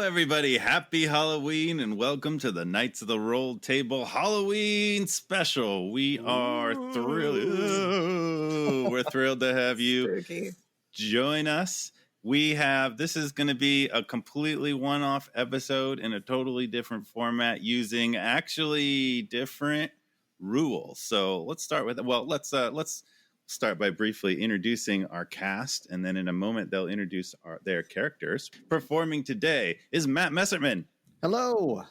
Everybody, happy Halloween and welcome to the Knights of the Rolled Table Halloween special. We are thrilled. We're thrilled to have you join us. This is going to be a completely one-off episode in a totally different format using actually different rules. So let's start with, let's start by briefly introducing our cast, and then in a moment they'll introduce their characters. Performing today is Matt Messerman. Hello.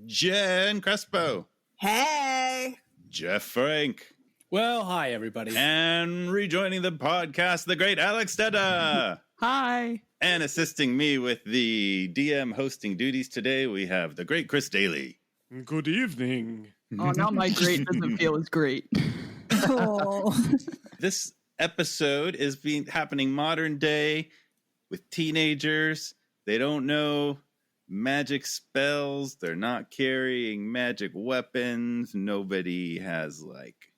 Jen Crespo. Hey. Jeff Frank. Well, hi, everybody. And rejoining the podcast, the great Alex Deddah. Hi. And assisting me with the DM hosting duties today, we have the great Chris Daly. Good evening. Oh, now my great doesn't feel as great. Oh. This episode is happening modern day with teenagers. They don't know magic spells. They're not carrying magic weapons. Nobody has like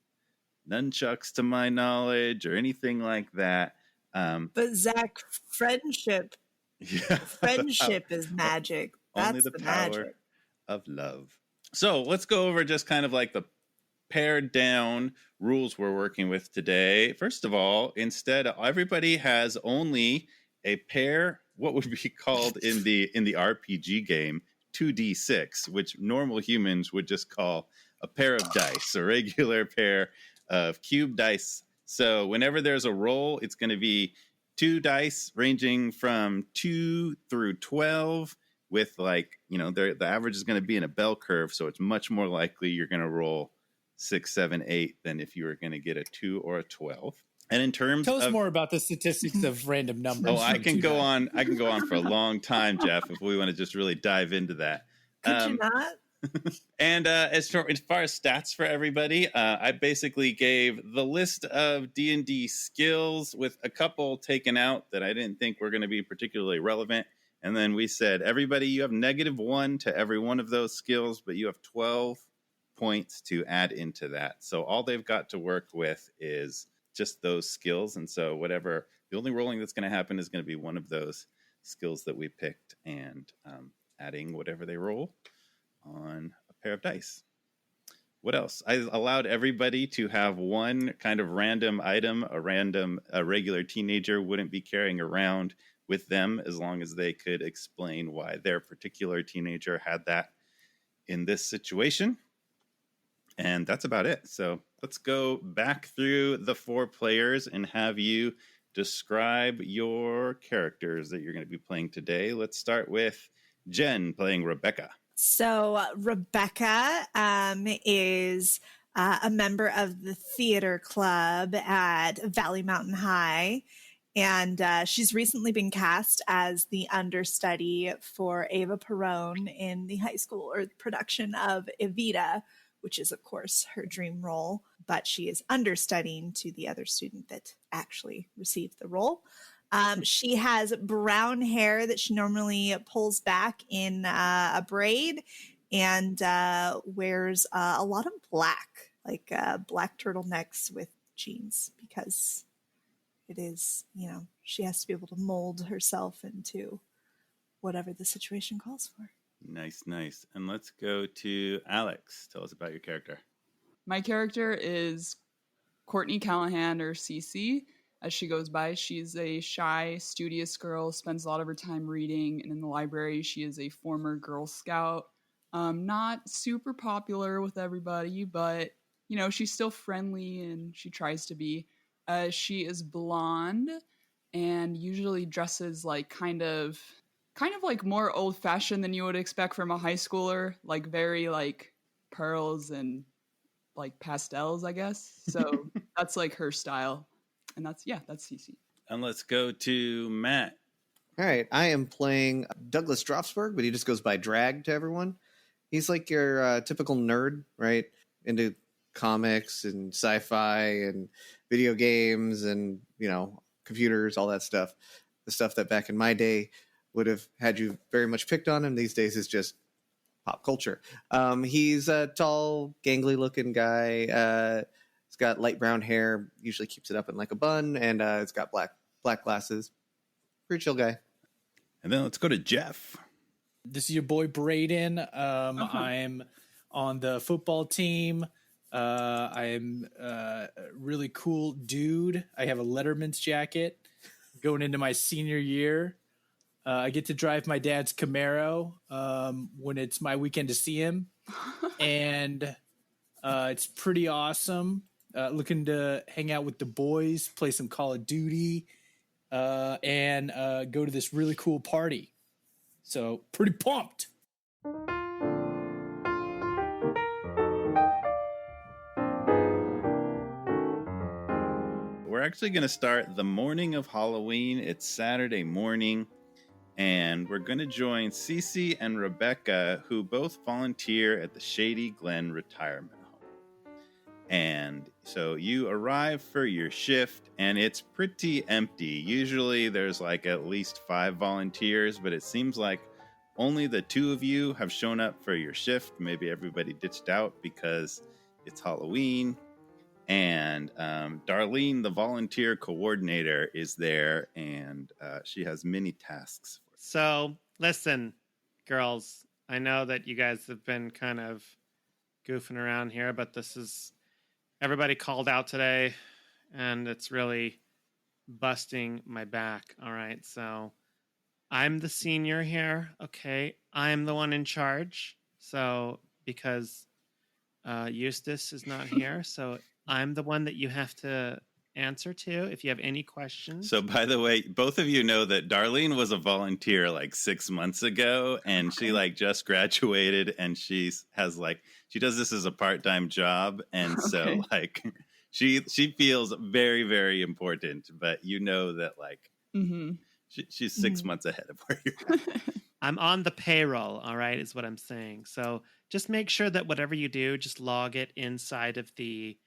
nunchucks to my knowledge or anything like that. But Zach, friendship is magic. That's only the power magic of love. So let's go over just kind of like the pared down rules we're working with today. First of all, instead, everybody has only a pair, what would be called in the RPG game, 2d6, which normal humans would just call a pair of dice, a regular pair of cube dice. So whenever there's a roll, it's going to be 2 dice ranging from 2 through 12 with the average is going to be in a bell curve. So it's much more likely you're going to roll 6, 7, 8 than if you were going to get a 2 or a 12. And in terms Tell us more about the statistics of random numbers. Oh, I can go on for a long time, Jeff, if we want to just really dive into that. Could you not? And as far as stats for everybody, I basically gave the list of D&D skills with a couple taken out that I didn't think were going to be particularly relevant. And then we said, everybody, you have -1 to every one of those skills, but you have 12 points to add into that. So all they've got to work with is just those skills. And so the only rolling that's going to happen is going to be one of those skills that we picked and adding whatever they roll on a pair of dice. What else? I allowed everybody to have one kind of random item, a regular teenager wouldn't be carrying around with them as long as they could explain why their particular teenager had that in this situation. And that's about it. So let's go back through the 4 players and have you describe your characters that you're going to be playing today. Let's start with Jen playing Rebekah. So Rebekah is a member of the theater club at Valley Mountain High. And she's recently been cast as the understudy for Ava Perón in the high school production of Evita, which is, of course, her dream role. But she is understudying to the other student that actually received the role. She has brown hair that she normally pulls back in a braid and wears a lot of black, like black turtlenecks with jeans, because it is, she has to be able to mold herself into whatever the situation calls for. Nice. And let's go to Alex. Tell us about your character. My character is Courtney Callahan, or Cece, as she goes by. She's a shy, studious girl, spends a lot of her time reading, and in the library, she is a former Girl Scout. Not super popular with everybody, but, she's still friendly, and she tries to be. She is blonde, and usually dresses like kind of like more old-fashioned than you would expect from a high schooler, like very like pearls and like pastels, I guess. So that's like her style. And that's Cece. And let's go to Matt All right, I am playing Douglas Dropsberg, but he just goes by Drag to everyone. He's like your typical nerd, right? Into comics and sci-fi and video games and, computers, all that stuff. The stuff that back in my day would have had you very much picked on him. These days is just pop culture. He's a tall, gangly looking guy. He's got light brown hair, usually keeps it up in like a bun, and it's got black glasses. Pretty chill guy. And then let's go to Jeff. This is your boy Braiden. I'm on the football team. I'm a really cool dude. I have a Letterman's jacket going into my senior year. I get to drive my dad's Camaro when it's my weekend to see him. And it's pretty awesome. Looking to hang out with the boys, play some Call of Duty, and go to this really cool party. So pretty pumped. We're actually going to start the morning of Halloween. It's Saturday morning, and we're going to join Cece and Rebekah, who both volunteer at the Shady Glen Retirement Home. And so you arrive for your shift, and it's pretty empty. Usually there's like at least 5 volunteers, but it seems like only the 2 of you have shown up for your shift. Maybe everybody ditched out because it's Halloween. And Darlene, the volunteer coordinator, is there, and she has many tasks. So, listen, girls, I know that you guys have been kind of goofing around here, but this is... Everybody called out today, and it's really busting my back, all right? So, I'm the senior here, okay? I'm the one in charge, so, because Eustace is not here, so... I'm the one that you have to answer to if you have any questions. So, by the way, both of you know that Darlene was a volunteer like 6 months ago, and she like just graduated, and she does this as a part-time job, and so like she feels very, very important. But you know that like she's 6 months ahead of where you're at. I'm on the payroll, all right, is what I'm saying. So just make sure that whatever you do, just log it inside of the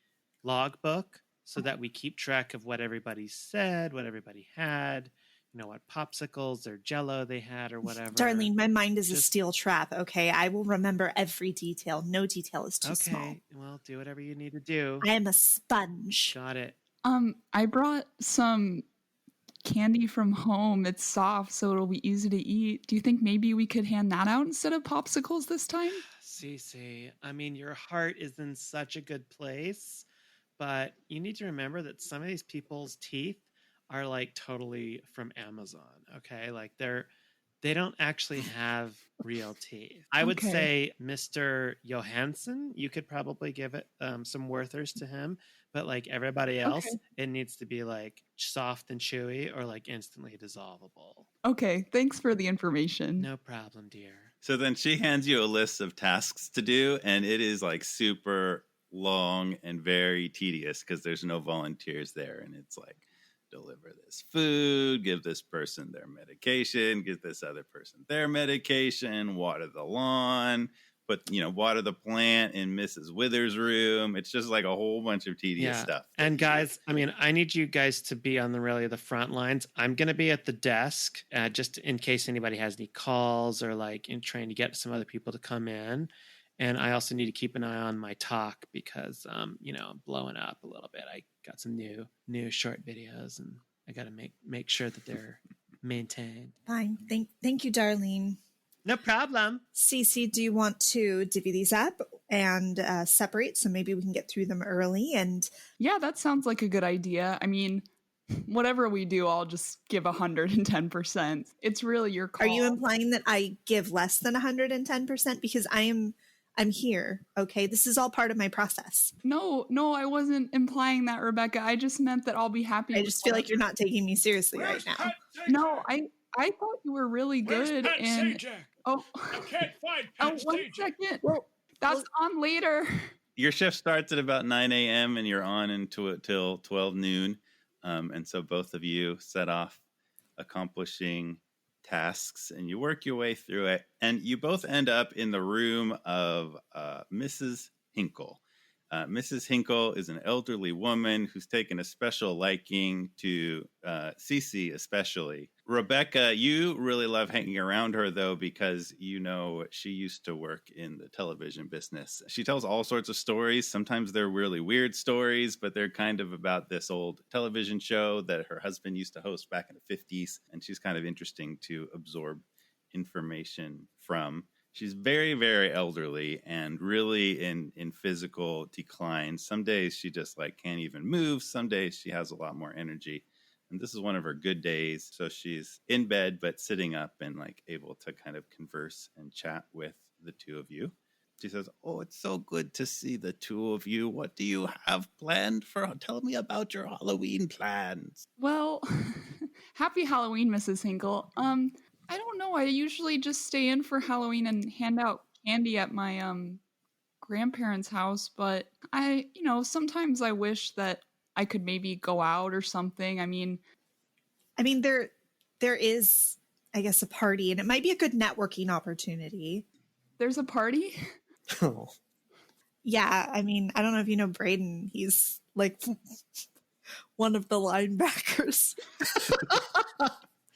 logbook so that we keep track of what everybody said, what everybody had, what popsicles or Jell-O they had or whatever. Darlene, my mind is a steel trap, okay? I will remember every detail. No detail is too small. Okay, well, do whatever you need to do. I am a sponge. Got it. I brought some candy from home. It's soft, so it'll be easy to eat. Do you think maybe we could hand that out instead of popsicles this time? Cece, I mean, your heart is in such a good place. But you need to remember that some of these people's teeth are like totally from Amazon. Okay. Like they don't actually have real teeth. I would say Mr. Johansson, you could probably give it some Werthers to him, but like everybody else, it needs to be like soft and chewy or like instantly dissolvable. Okay. Thanks for the information. No problem, dear. So then she hands you a list of tasks to do, and it is like super long and very tedious because there's no volunteers there, and it's like deliver this food, give this person their medication, give this other person their medication, water the lawn, water the plant in Mrs. Withers' room. It's just like a whole bunch of tedious stuff. And guys, I mean, I need you guys to be on the front lines. I'm going to be at the desk just in case anybody has any calls or like in trying to get some other people to come in. And I also need to keep an eye on my talk because, I'm blowing up a little bit. I got some new short videos, and I got to make sure that they're maintained. Fine. Thank you, Darlene. No problem. Cece, do you want to divvy these up and separate so maybe we can get through them early? And yeah, that sounds like a good idea. I mean, whatever we do, I'll just give 110%. It's really your call. Are you implying that I give less than 110%? Because I'm here, okay? This is all part of my process. No, I wasn't implying that, Rebekah. I just meant that I'll be happy. I just feel like you're not taking me seriously right now. No, I thought you were really good. I can't find one second. Well, that's on later. Your shift starts at about 9 a.m. and you're on until 12 noon. And so both of you set off accomplishing tasks, and you work your way through it, and you both end up in the room of Mrs. Hinkle. Mrs. Hinkle is an elderly woman who's taken a special liking to Cece especially. Rebekah, you really love hanging around her, though, because you know she used to work in the television business. She tells all sorts of stories. Sometimes they're really weird stories, but they're kind of about this old television show that her husband used to host back in the 50s, and she's kind of interesting to absorb information from. She's very, very elderly and really in physical decline. Some days she just can't even move. Some days she has a lot more energy. And this is one of her good days. So she's in bed, but sitting up and able to kind of converse and chat with the two of you. She says, "Oh, it's so good to see the two of you. What do you have planned tell me about your Halloween plans." Well, happy Halloween, Mrs. Hinkle. I don't know. I usually just stay in for Halloween and hand out candy at my grandparents' house, but sometimes I wish that I could maybe go out or something. I mean there is, I guess, a party, and it might be a good networking opportunity. There's a party? Oh. Yeah, I don't know if you know Braiden. He's one of the linebackers.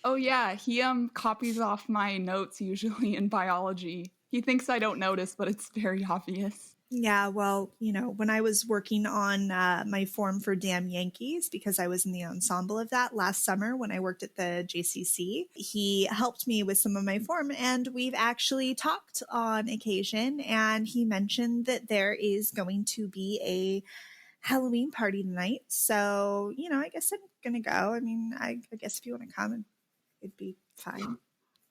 Oh yeah, he copies off my notes usually in biology. He thinks I don't notice, but it's very obvious. Yeah, well, when I was working on my form for Damn Yankees, because I was in the ensemble of that last summer when I worked at the JCC, he helped me with some of my form, and we've actually talked on occasion, and he mentioned that there is going to be a Halloween party tonight. So, I guess I'm going to go. I guess if you want to come, it'd be fine.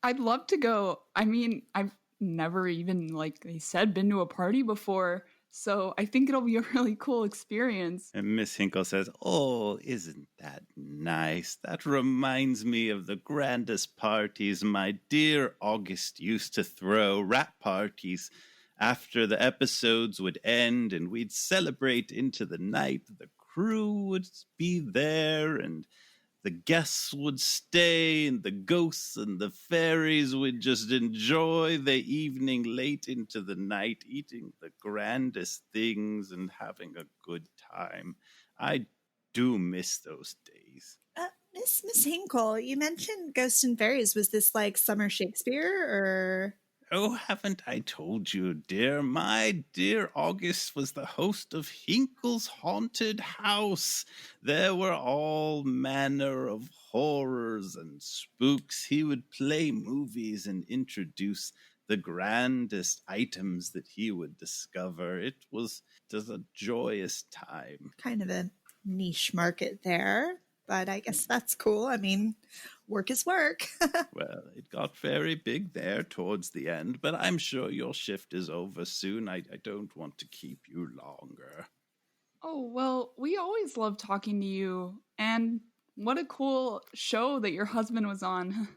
I'd love to go. I've never even, like they said, been to a party before. So I think it'll be a really cool experience. And Miss Hinkle says, "Oh, isn't that nice? That reminds me of the grandest parties my dear August used to throw, rap parties. After the episodes would end and we'd celebrate into the night, the crew would be there and the guests would stay, and the ghosts and the fairies would just enjoy the evening late into the night, eating the grandest things and having a good time. I do miss those days." Miss Hinkle, you mentioned ghosts and fairies. Was this like Summer Shakespeare, or? Oh, haven't I told you, dear? My dear August was the host of Hinkle's Haunted House. There were all manner of horrors and spooks. He would play movies and introduce the grandest items that he would discover. It was just a joyous time. Kind of a niche market there, but I guess that's cool. Work is work. Well, it got very big there towards the end, but I'm sure your shift is over soon. I don't want to keep you longer. Oh, well, we always love talking to you. And what a cool show that your husband was on.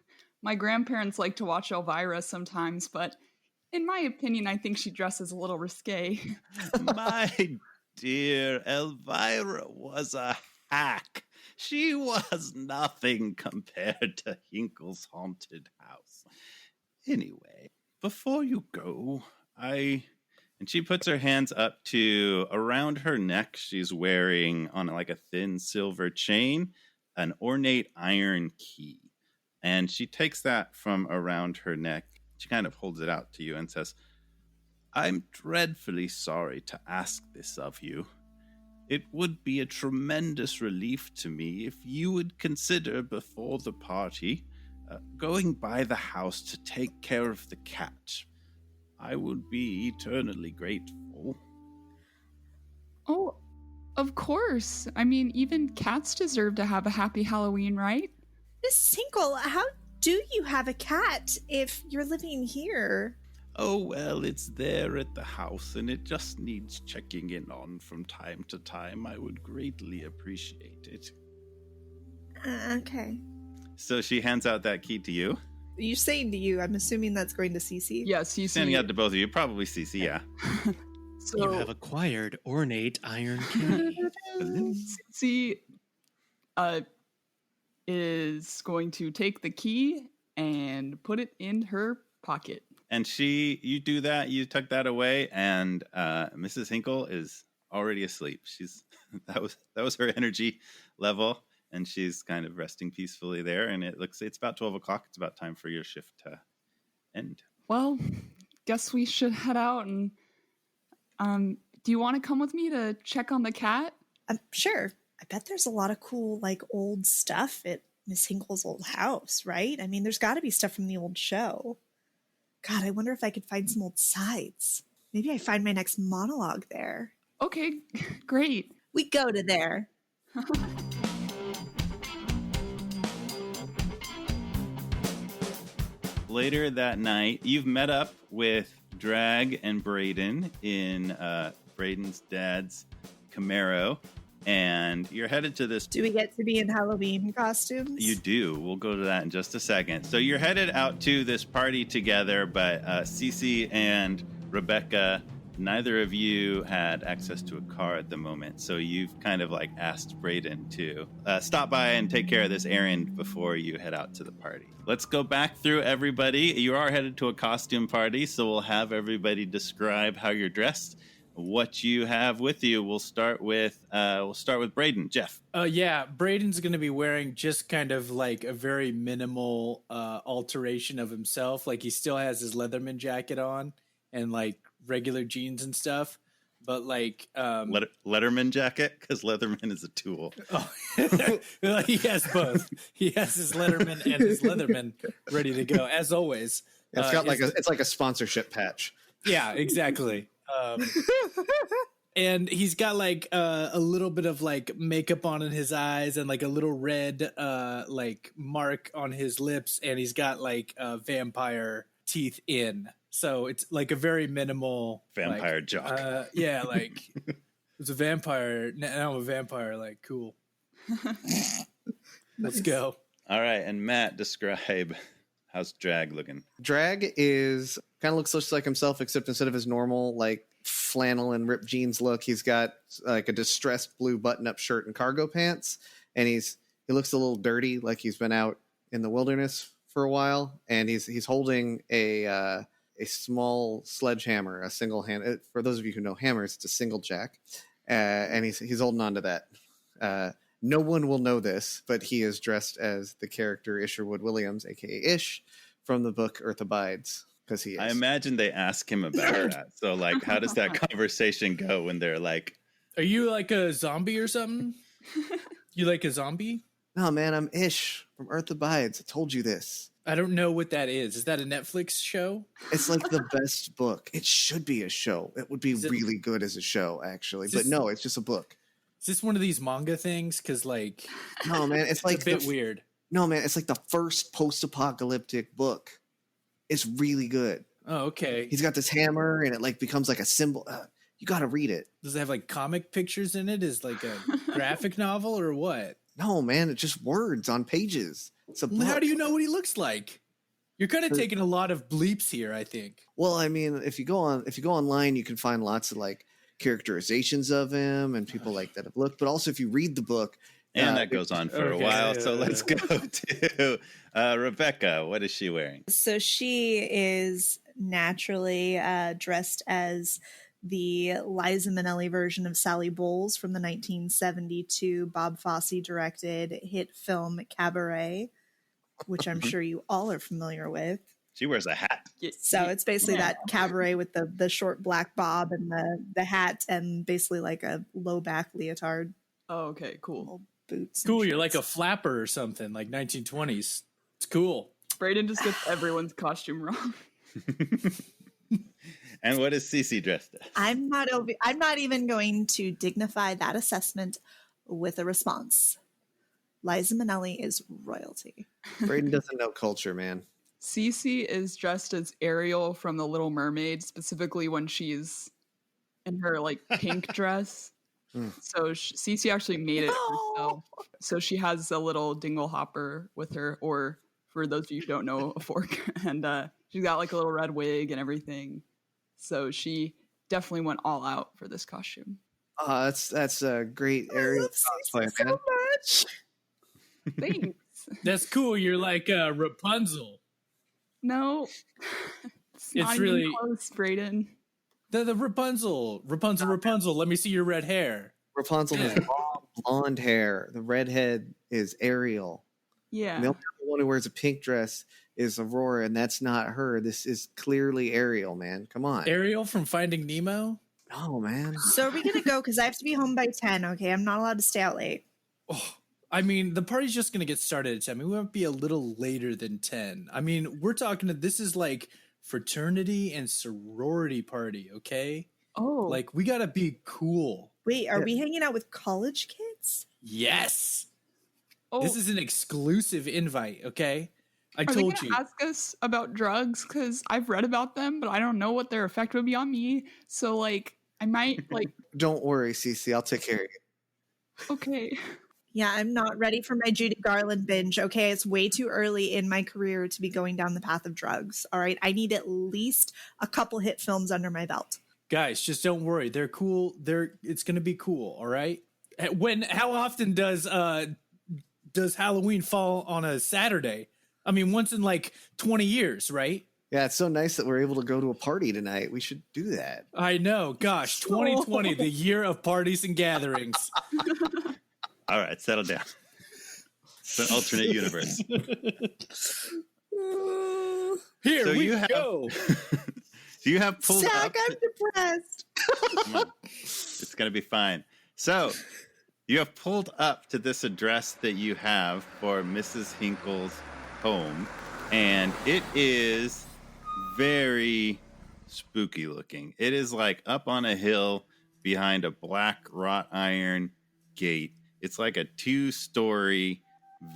My grandparents like to watch Elvira sometimes, but in my opinion, I think she dresses a little risque. My dear, Elvira was a hack. She was nothing compared to Hinkle's Haunted House. Anyway, before you go, and she puts her hands up to around her neck. She's wearing on a thin silver chain, an ornate iron key. And she takes that from around her neck. She kind of holds it out to you and says, "I'm dreadfully sorry to ask this of you. It would be a tremendous relief to me if you would consider before the party going by the house to take care of the cat. I would be eternally grateful." Oh, of course. Even cats deserve to have a happy Halloween, right? Miss Hinkle, how do you have a cat if you're living here? Oh, well, it's there at the house, and it just needs checking in on from time to time. I would greatly appreciate it. Okay. So she hands out that key to you. You're saying to you, I'm assuming that's going to Cece? Yes, you Standing out to both of you, probably Cece, yeah. So You have acquired ornate iron key. Cece is going to take the key and put it in her pocket. And you do that, you tuck that away, and Mrs. Hinkle is already asleep. That was her energy level, and she's kind of resting peacefully there. And it's about 12 o'clock. It's about time for your shift to end. Well, guess we should head out. And do you want to come with me to check on the cat? Sure. I bet there's a lot of cool, like, old stuff at Miss Hinkle's old house, right? I mean, there's got to be stuff from the old show. God, I wonder if I could find some old sides. Maybe I find my next monologue there. Okay, great. We go to there. Later that night, you've met up with Drag and Braiden in Braiden's dad's Camaro, and you're headed to this. Do we get to be in Halloween costumes? You do. We'll go to that in just a second. So you're headed out to this party together, but Cece and Rebekah, neither of you had access to a car at the moment. So you've kind of like asked Braiden to stop by and take care of this errand before you head out to the party. Let's go back through everybody. You are headed to a costume party, so we'll have everybody describe how you're dressed, what you have with you. We'll start with Braiden. Jeff. Yeah, Braiden's going to be wearing just kind of like a very minimal alteration of himself. Like he still has his Leatherman jacket on and like regular jeans and stuff, but like Letterman jacket, because Leatherman is a tool. Oh. Well, he has both. He has his Letterman and his Leatherman ready to go as always. It's got it's like a sponsorship patch. Yeah, exactly. And he's got like a little bit of like makeup on in his eyes and like a little red like mark on his lips, and he's got like vampire teeth in. So it's like a very minimal vampire like, jock. Yeah, like it's a vampire. Now I'm a vampire. Like, cool. Let's go. All right, and Matt, describe how's Drag looking. Drag is kind of looks just like himself, except instead of his normal like flannel and ripped jeans look, he's got like a distressed blue button-up shirt and cargo pants, and he looks a little dirty, like he's been out in the wilderness for a while, and he's holding a small sledgehammer, a single hand. For those of you who know hammers, it's a single jack, and he's holding on to that. No one will know this, but he is dressed as the character Isherwood Williams, aka Ish, from the book Earth Abides, because he is. I imagine they ask him about that. So, like, how does that conversation go when they're like, "Are you like a zombie or something? You like a zombie?" No, man, I'm Ish from Earth Abides. I told you this. I don't know what that is. Is that a Netflix show? It's like the best book. It should be a show. It would be really good as a show, actually. But no, it's just a book. Is this one of these manga things? Because, like... No, man, it's like... a bit weird. No, man, it's like the first post-apocalyptic book. It's really good. Oh, okay. He's got this hammer, and it, like, becomes like a symbol. You got to read it. Does it have, like, comic pictures in it? Is like a graphic novel or what? No, man, it's just words on pages. It's a book. How do you know what he looks like? You're kind of taking a lot of bleeps here, I think. Well, I mean, if you go online, you can find lots of like characterizations of him and people like that have looked. But also, if you read the book, and that goes on for a while. So let's go to Rebekah. What is she wearing? So she is naturally dressed as the Liza Minnelli version of Sally Bowles from the 1972 Bob Fosse directed hit film Cabaret, which I'm sure you all are familiar with. She wears a hat. So it's basically that cabaret with the short black bob and the hat and basically like a low back leotard. Oh, okay, cool. Boots. Cool, you're like a flapper or something, like 1920s. It's cool. Braiden just gets everyone's costume wrong. And what is Cece dressed as? I'm not even going to dignify that assessment with a response. Liza Minnelli is royalty. Braiden doesn't know culture, man. Cece is dressed as Ariel from The Little Mermaid, specifically when she's in her like pink dress. So Cece actually made it herself. So she has a little dingle hopper with her, or for those of you who don't know, a fork, and she's got like a little red wig and everything. So she definitely went all out for this costume. That's a great Ariel cosplay, so man. much. Thanks. That's cool. You're like Rapunzel. No. It's not really- even close, Braiden. The Rapunzel. Rapunzel, let me see your red hair. Rapunzel has long blonde hair. The redhead is Ariel. Yeah. The only one who wears a pink dress is Aurora, and that's not her. This is clearly Ariel, man. Come on. Ariel from Finding Nemo? No, man. So are we going to go? Because I have to be home by 10, okay? I'm not allowed to stay out late. Oh, I mean, the party's just going to get started at 10. I mean, we might be a little later than 10. I mean, we're talking, this is like fraternity and sorority party, okay? Oh. Like, we got to be cool. Wait, are we hanging out with college kids? Yes. Oh. This is an exclusive invite, okay? I Are they told gonna you. ask us about drugs? Because I've read about them, but I don't know what their effect would be on me. So, like, I might, like, Don't worry, Cece. I'll take care of you. okay. Yeah, I'm not ready for my Judy Garland binge, okay? It's way too early in my career to be going down the path of drugs, all right? I need at least a couple hit films under my belt. Guys, just don't worry. They're cool. It's going to be cool, all right? How often does Halloween fall on a Saturday? I mean, once in like 20 years, right? Yeah, it's so nice that we're able to go to a party tonight. We should do that. I know. Gosh, 2020, the year of parties and gatherings. All right, settle down. It's an alternate universe. Here So we you have- go. You have pulled Zach, up. I'm depressed. Come on. It's going to be fine. So you have pulled up to this address that you have for Mrs. Hinkle's home, and it is very spooky looking. It is like up on a hill behind a black wrought iron gate. It's like a 2-story,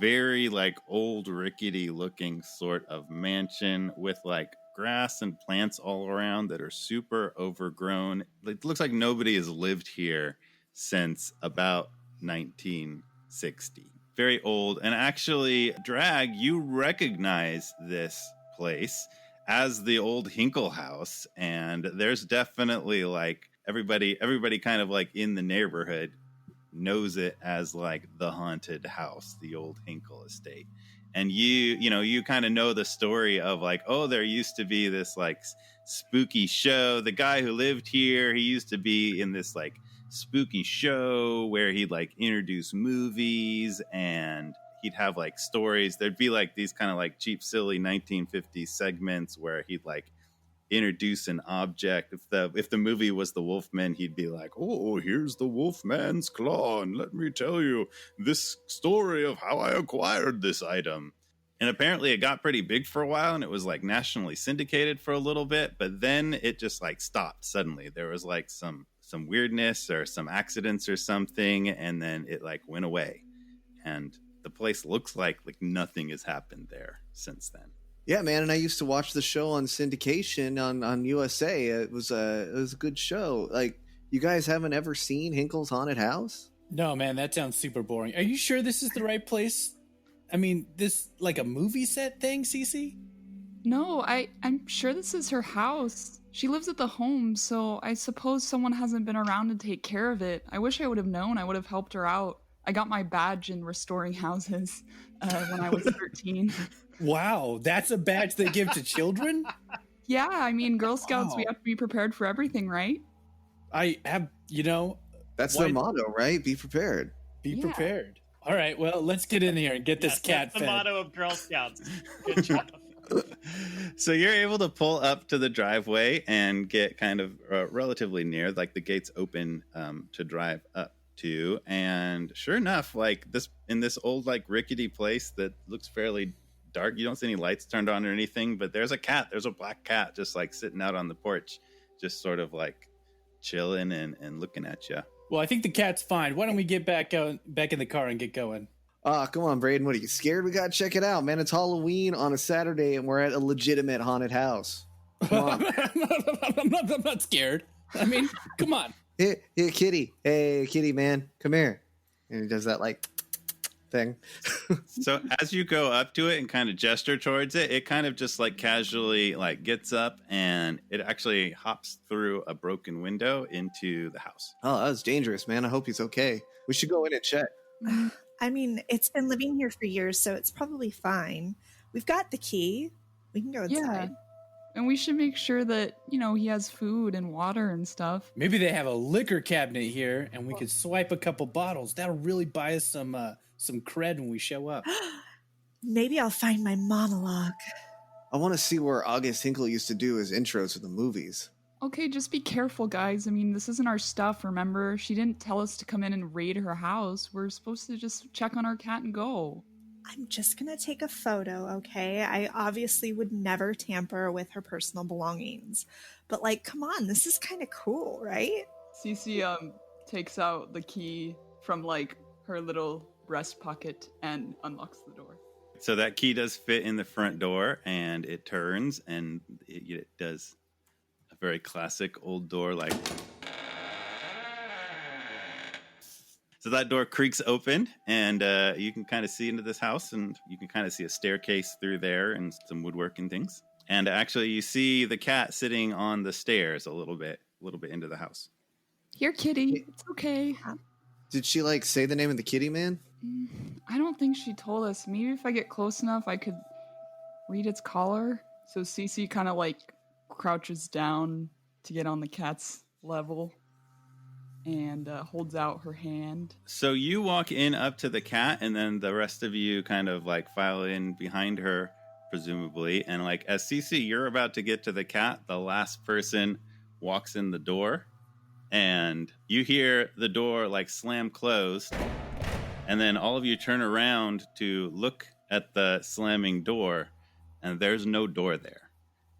very like old rickety looking sort of mansion with like grass and plants all around that are super overgrown. It looks like nobody has lived here since about 1960. Very old. And actually, Drag, you recognize this place as the old Hinkle house. And there's definitely like everybody kind of like in the neighborhood knows it as like the haunted house, the old Hinkle estate. And you kind of know the story of like, oh, there used to be this like spooky show. The guy who lived here, he used to be in this like spooky show where he'd like introduce movies and he'd have like stories. There'd be like these kind of like cheap, silly 1950s segments where he'd like introduce an object. If the movie was the Wolfman, he'd be like, oh, here's the Wolfman's claw, and let me tell you this story of how I acquired this item. And apparently it got pretty big for a while, and it was like nationally syndicated for a little bit, but then it just like stopped suddenly. There was like some weirdness or some accidents or something, and then it like went away. And the place looks like nothing has happened there since then. Yeah, man, and I used to watch the show on syndication on USA. It was a good show. Like, you guys haven't ever seen Hinkle's Haunted House? No, man, that sounds super boring. Are you sure this is the right place? I mean, this like a movie set thing, Cece? No, I'm sure this is her house. She lives at the home, so I suppose someone hasn't been around to take care of it. I wish I would have known. I would have helped her out. I got my badge in restoring houses when I was 13. Wow, that's a badge they give to children? Yeah, I mean, Girl Scouts, we Wow. have to be prepared for everything, right? I have, That's Why- their motto, right? Be prepared. be Yeah. prepared. All right, well, let's get in here and get this Yes, cat that's the fed. motto of Girl Scouts. Good job. So you're able to pull up to the driveway and get kind of relatively near, like the gates open to drive up to. And sure enough, like this in this old like rickety place that looks fairly dark, you don't see any lights turned on or anything, but there's a cat. There's a black cat just like sitting out on the porch, just sort of like chilling and looking at you. Well, I think the cat's fine. Why don't we get back in the car and get going? Come on, Braiden. What are you scared? We gotta check it out, man. It's Halloween on a Saturday, and we're at a legitimate haunted house. Come on. I'm not scared. I mean, come on. Here, kitty. Hey, kitty, man, come here. And he does that like thing. So as you go up to it and kind of gesture towards it, it kind of just like casually like gets up and it actually hops through a broken window into the house. Oh, that was dangerous, man. I hope he's okay. We should go in and check. I mean, it's been living here for years, so it's probably fine. We've got the key. We can go Yeah. inside. And we should make sure that, he has food and water and stuff. Maybe they have a liquor cabinet here, and we could swipe a couple bottles. That'll really buy us some cred when we show up. Maybe I'll find my monologue. I want to see where August Hinkle used to do his intros for the movies. Okay, just be careful, guys. I mean, this isn't our stuff, remember? She didn't tell us to come in and raid her house. We're supposed to just check on our cat and go. I'm just going to take a photo, okay? I obviously would never tamper with her personal belongings. But, come on, this is kind of cool, right? Cece takes out the key from, her little breast pocket and unlocks the door. So that key does fit in the front door, and it turns, and it does a very classic old door like... So that door creaks open, and you can kind of see into this house, and you can kind of see a staircase through there and some woodwork and things. And actually, you see the cat sitting on the stairs a little bit into the house. Here, kitty. It's okay. Did she say the name of the kitty, man? I don't think she told us. Maybe if I get close enough, I could read its collar. So Cece kind of crouches down to get on the cat's level. And holds out her hand. So you walk in up to the cat, and then the rest of you kind of file in behind her, presumably. And as Cece, you're about to get to the cat, the last person walks in the door, and you hear the door slam closed. And then all of you turn around to look at the slamming door, and there's no door there.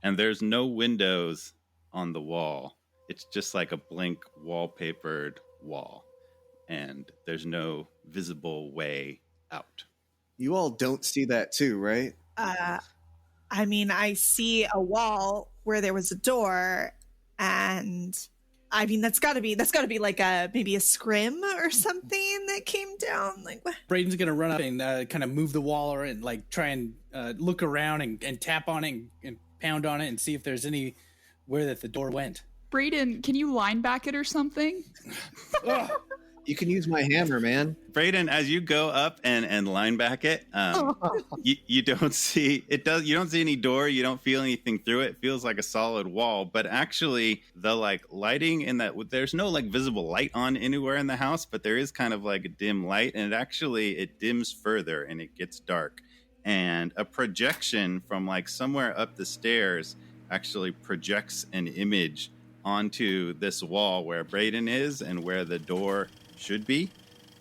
And there's no windows on the wall. It's just a blank wallpapered wall, and there's no visible way out. You all don't see that too, right? I mean, I see a wall where there was a door, and I mean that's got to be maybe a scrim or something that came down. What? Braiden's gonna run up and kind of move the wall or and try and look around and tap on it and pound on it and see if there's anywhere that the door went. Braiden, can you line back it or something? You can use my hammer, man. Braiden, as you go up and line back it, you don't see it. You don't see any door. You don't feel anything through it. It feels like a solid wall. But actually, the lighting in that, there's no visible light on anywhere in the house, but there is kind of a dim light, and it dims further and it gets dark. And a projection from somewhere up the stairs actually projects an image onto this wall where Braiden is and where the door should be.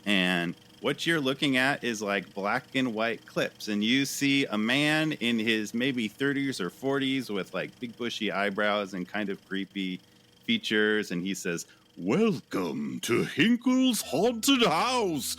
And what you're looking at is black and white clips. And you see a man in his maybe 30s or 40s with big bushy eyebrows and kind of creepy features. And he says, "Welcome to Hinkle's haunted house."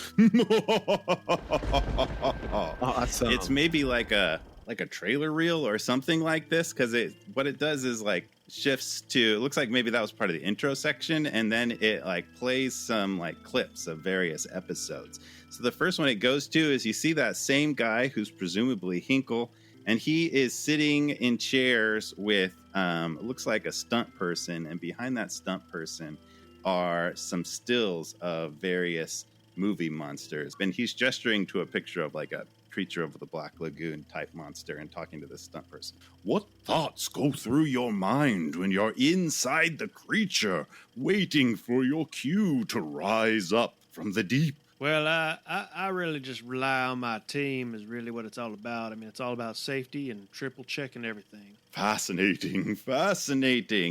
Awesome. It's maybe like a trailer reel or something like this, because what it does is shifts to, it looks like maybe that was part of the intro section, and then it plays some clips of various episodes. So the first one it goes to is you see that same guy who's presumably Hinkle, and he is sitting in chairs with it looks like a stunt person, and behind that stunt person are some stills of various movie monsters, and he's gesturing to a picture of a creature of the Black Lagoon type monster and talking to this stunt person. "What thoughts go through your mind when you're inside the creature, waiting for your cue to rise up from the deep?" Well, I really just rely on my team is really what it's all about. I mean, it's all about safety and triple checking everything. Fascinating.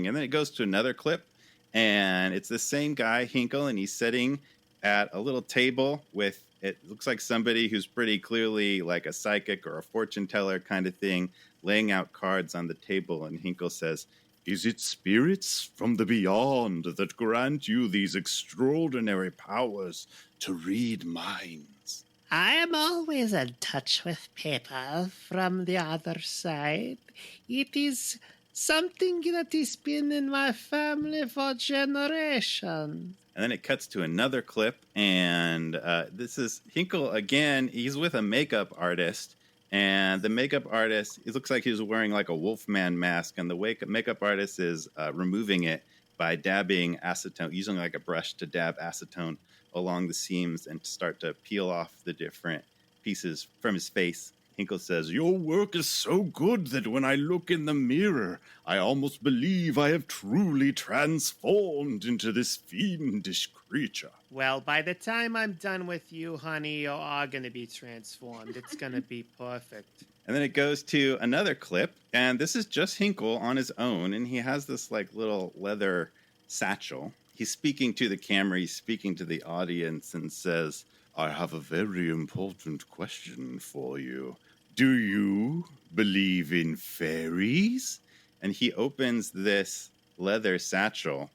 And then it goes to another clip, and it's the same guy, Hinkle, and he's sitting at a little table with, it looks like somebody who's pretty clearly a psychic or a fortune teller kind of thing, laying out cards on the table. And Hinkle says, "Is it spirits from the beyond that grant you these extraordinary powers to read minds?" I am always in touch with people from the other side. It is something that has been in my family for generations. And then it cuts to another clip, and this is Hinkle again. He's with a makeup artist, and the makeup artist, it looks like he's wearing a Wolfman mask, and the makeup artist is removing it by dabbing acetone, using a brush to dab acetone along the seams and start to peel off the different pieces from his face. Hinkle says, "Your work is so good that when I look in the mirror, I almost believe I have truly transformed into this fiendish creature." Well, by the time I'm done with you, honey, you're all going to be transformed. It's going to be perfect. And then it goes to another clip, and this is just Hinkle on his own, and he has this like little leather satchel. He's speaking to the camera, he's speaking to the audience, and says, "I have a very important question for you. Do you believe in fairies?" And he opens this leather satchel.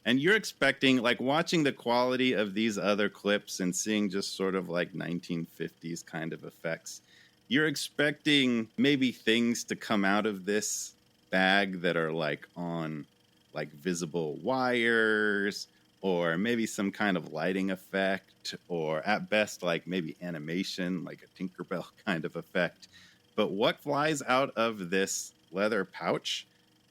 And you're expecting, like, watching the quality of these other clips and seeing just sort of like 1950s kind of effects, you're expecting maybe things to come out of this bag that are like on like visible wires, or maybe some kind of lighting effect, or at best like maybe animation, like a Tinkerbell kind of effect. But what flies out of this leather pouch,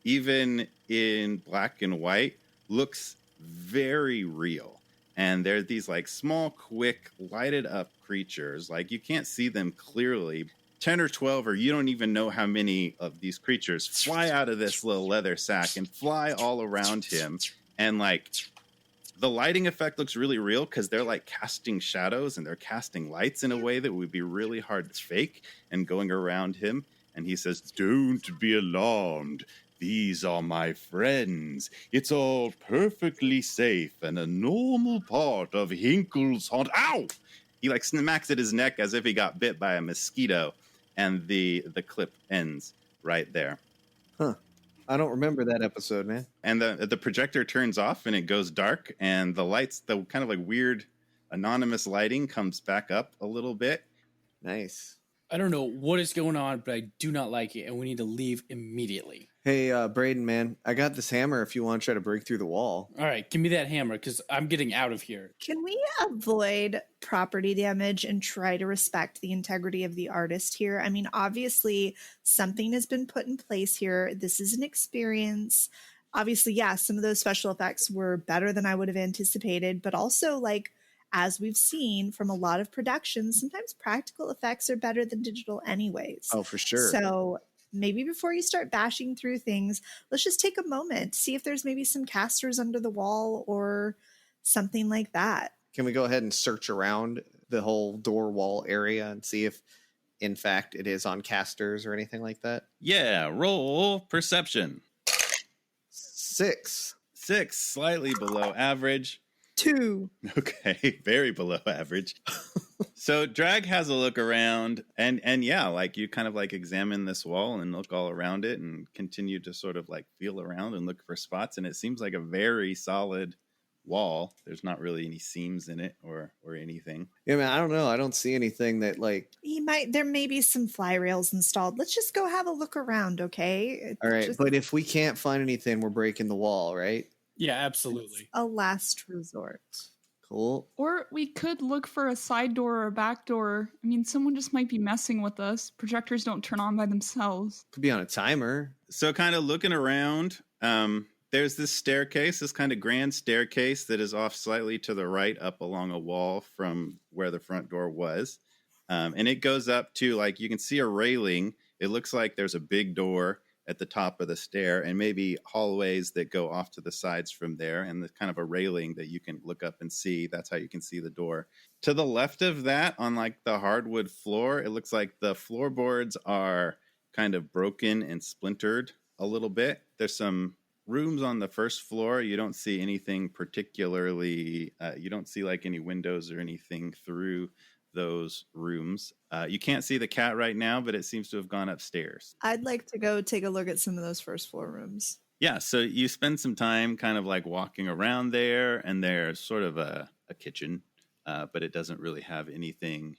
even in black and white, looks very real. And they're these like small, quick, lighted up creatures. Like you can't see them clearly. 10 or 12, or you don't even know how many of these creatures fly out of this little leather sack and fly all around him. And like the lighting effect looks really real because they're like casting shadows and they're casting lights in a way that would be really hard to fake and going around him. And he says, "Don't be alarmed. These are my friends. It's all perfectly safe and a normal part of Hinkle's haunt." Ow! He like smacks at his neck as if he got bit by a mosquito, and the clip ends right there. Huh. I don't remember that episode, man. And the projector turns off and it goes dark, and the lights, the kind of like weird anonymous lighting comes back up a little bit. Nice. I don't know what is going on, but I do not like it, and we need to leave immediately. Hey, Braiden, man, I got this hammer if you want to try to break through the wall. All right, give me that hammer, because I'm getting out of here. Can we avoid property damage and try to respect the integrity of the artist here? I mean, obviously, something has been put in place here. This is an experience. Obviously, yeah, some of those special effects were better than I would have anticipated, but also, like, as we've seen from a lot of productions, sometimes practical effects are better than digital anyways. Oh, for sure. So maybe before you start bashing through things, let's just take a moment, see if there's maybe some casters under the wall or something like that. Can we go ahead and search around the whole door wall area and see if, in fact, it is on casters or anything like that? Yeah, roll perception. 6. 6, slightly below average. 2. Okay, very below average. So Drag has a look around, and yeah, like you kind of like examine this wall and look all around it and continue to sort of like feel around and look for spots, and it seems like a very solid wall. There's not really any seams in it or anything. Yeah, man, I don't know. I don't see anything that like... There may be some fly rails installed. Let's just go have a look around, okay? All right, but if we can't find anything, we're breaking the wall, right? Yeah, absolutely. It's a last resort. Cool. Or we could look for a side door or a back door. I mean, someone just might be messing with us. Projectors don't turn on by themselves. Could be on a timer. So kind of looking around, there's this staircase, this kind of grand staircase that is off slightly to the right up along a wall from where the front door was. And it goes up to, like, you can see a railing. It looks like there's a big door at the top of the stair, and maybe hallways that go off to the sides from there, and the kind of a railing that you can look up and see. That's how you can see the door. To the left of that, on like the hardwood floor, it looks like the floorboards are kind of broken and splintered a little bit. There's some rooms on the first floor. You don't see anything particularly, you don't see like any windows or anything through those rooms. You can't see the cat right now, but it seems to have gone upstairs. I'd like to go take a look at some of those first floor rooms. Yeah, so you spend some time kind of like walking around there, and there's sort of a kitchen, but it doesn't really have anything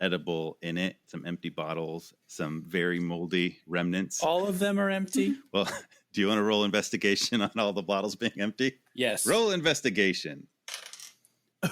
edible in it. Some empty bottles, some very moldy remnants. All of them are empty? Well, do you want to roll investigation on all the bottles being empty? Yes. Roll investigation.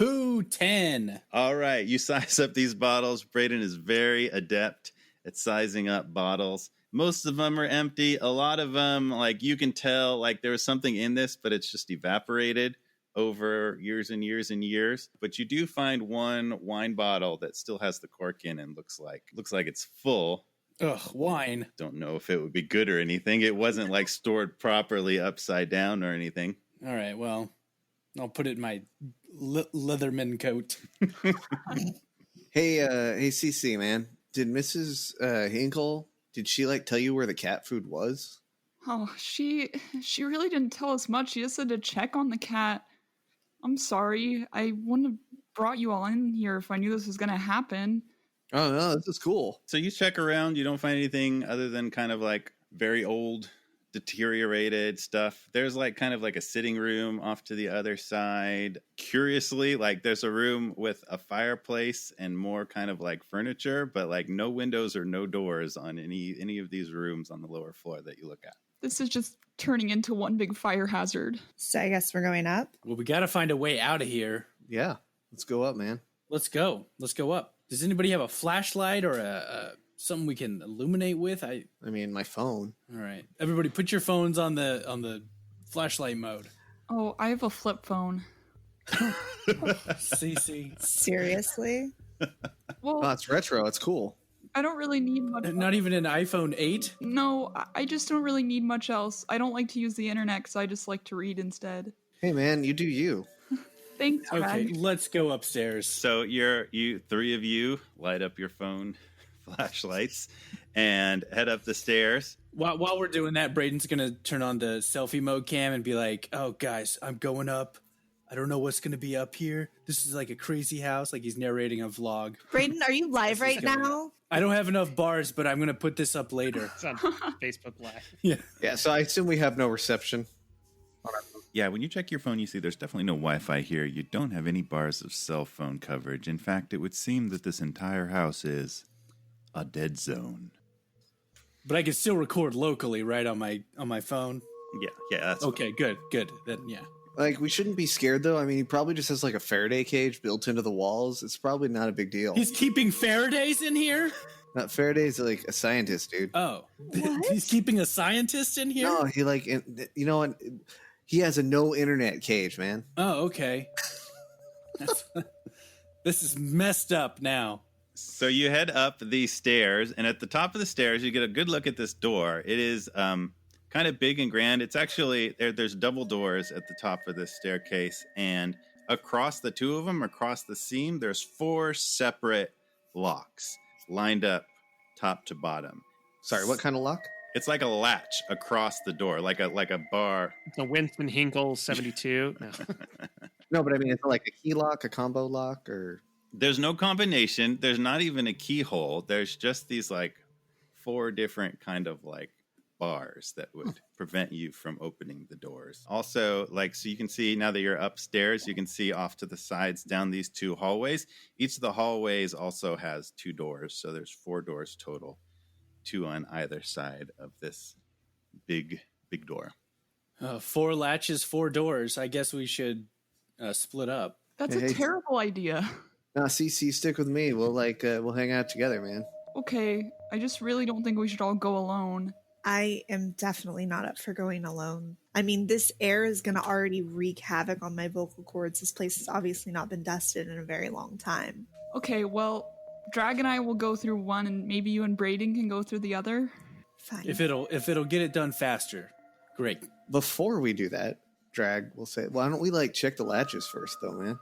Ooh, 10. All right, you size up these bottles. Braiden is very adept at sizing up bottles. Most of them are empty. A lot of them, like, you can tell, like, there was something in this, but it's just evaporated. over years and years and years. But you do find one wine bottle that still has the cork in and looks like it's full. Ugh, wine. Don't know if it would be good or anything. It wasn't like stored properly upside down or anything. All right, well, I'll put it in my Leatherman coat. Hey, CC, man. Did Mrs. Hinkle, did she like tell you where the cat food was? Oh, she really didn't tell us much. She just said to check on the cat. I'm sorry. I wouldn't have brought you all in here if I knew this was going to happen. Oh, no, this is cool. So you check around. You don't find anything other than kind of like very old, deteriorated stuff. There's like kind of like a sitting room off to the other side. Curiously, like there's a room with a fireplace and more kind of like furniture, but like no windows or no doors on any of these rooms on the lower floor that you look at. This is just turning into one big fire hazard. So I guess we're going up. Well, we got to find a way out of here. Yeah, let's go up, man. Let's go. Let's go up. Does anybody have a flashlight or a something we can illuminate with? I mean, my phone. All right. Everybody put your phones on the flashlight mode. Oh, I have a flip phone. CC. Seriously? Well, Oh, it's retro. It's cool. I don't really need much. Not even an iPhone 8? No, I just don't really need much else. I don't like to use the internet because I just like to read instead. Hey, man, you do you. Thanks, Okay, Greg. let's go upstairs. So you three of you light up your phone flashlights and head up the stairs. While we're doing that, Braiden's going to turn on the selfie mode cam and be like, oh, guys, I'm going up. I don't know what's going to be up here. This is like a crazy house, like he's narrating a vlog. Braiden, are you live right now? I don't have enough bars, but I'm going to put this up later. It's on Facebook Live. Yeah. Yeah, so I assume we have no reception. Yeah, when you check your phone, you see there's definitely no Wi-Fi here. You don't have any bars of cell phone coverage. In fact, it would seem that this entire house is a dead zone. But I can still record locally, right, on my phone? Yeah, that's Okay, good. Then, yeah. Like, we shouldn't be scared, though. I mean, he probably just has, like, a Faraday cage built into the walls. It's probably not a big deal. He's keeping Faradays in here? Not Faraday's, like, a scientist, dude. Oh. What? He's keeping a scientist in here? No, he, like, you know what? He has a no-internet cage, man. Oh, okay. This is messed up now. So you head up these stairs, and at the top of the stairs, you get a good look at this door. It is kind of big and grand. It's actually, there's double doors at the top of this staircase, and across the two of them, across the seam, there's 4 separate locks lined up top to bottom. Sorry, what kind of lock? It's like a latch across the door, like a bar. It's a Winston Hinkle 72. No. No, but I mean, it's like a key lock, a combo lock, or... There's no combination. There's not even a keyhole. There's just these like 4 different kind of like bars that would prevent you from opening the doors. Also, like, so you can see now that you're upstairs, you can see off to the sides down these 2 hallways. Each of the hallways also has 2 doors. So there's 4 doors total, 2 on either side of this big door. 4 latches, 4 doors. I guess we should split up. That's Hey. a terrible idea. Nah, CC, stick with me. We'll, like, we'll hang out together, man. Okay, I just really don't think we should all go alone. I am definitely not up for going alone. I mean, this air is going to already wreak havoc on my vocal cords. This place has obviously not been dusted in a very long time. Okay, well, Drag and I will go through one, and maybe you and Braiden can go through the other. Fine. If it'll get it done faster, great. Before we do that, Drag will say, why don't we, like, check the latches first, though, man?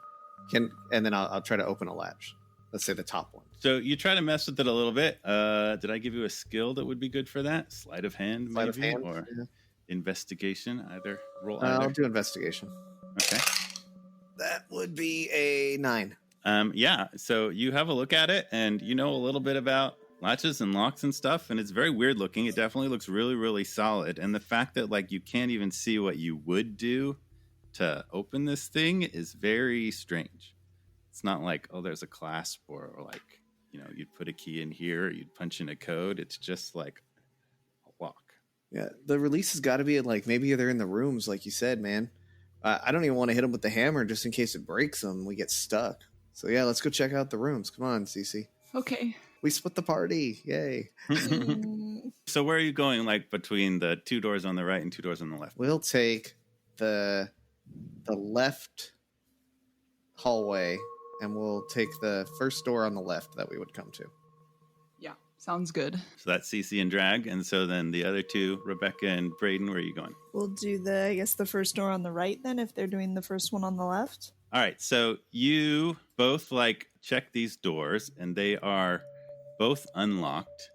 And then I'll try to open a latch. Let's say the top one. So you try to mess with it a little bit. Did I give you a skill that would be good for that? Sleight of hand, Sleight of maybe? hand, Or yeah. investigation? Roll I'll either. do investigation. Okay. That would be a 9. Yeah, so you have a look at it, and you know a little bit about latches and locks and stuff, and it's very weird looking. It definitely looks really, really solid. And the fact that, like, you can't even see what you would do to open this thing is very strange. It's not like, oh, there's a clasp or like, you know, you'd put a key in here, or you'd punch in a code. It's just like a lock. Yeah, the release has got to be, like, maybe they're in the rooms, like you said, man. I don't even want to hit them with the hammer just in case it breaks them. We get stuck. So, yeah, let's go check out the rooms. Come on, Cece. Okay. We split the party. Yay. So where are you going, like, between the 2 doors on the right and 2 doors on the left? We'll take the the left hallway, and we'll take the first door on the left that we would come to. Yeah, sounds good. So that's CC and Drag. And so then the other two, Rebekah and Braiden, where are you going? We'll do the first door on the right then, if they're doing the first one on the left. All right. So you both check these doors, and they are both unlocked.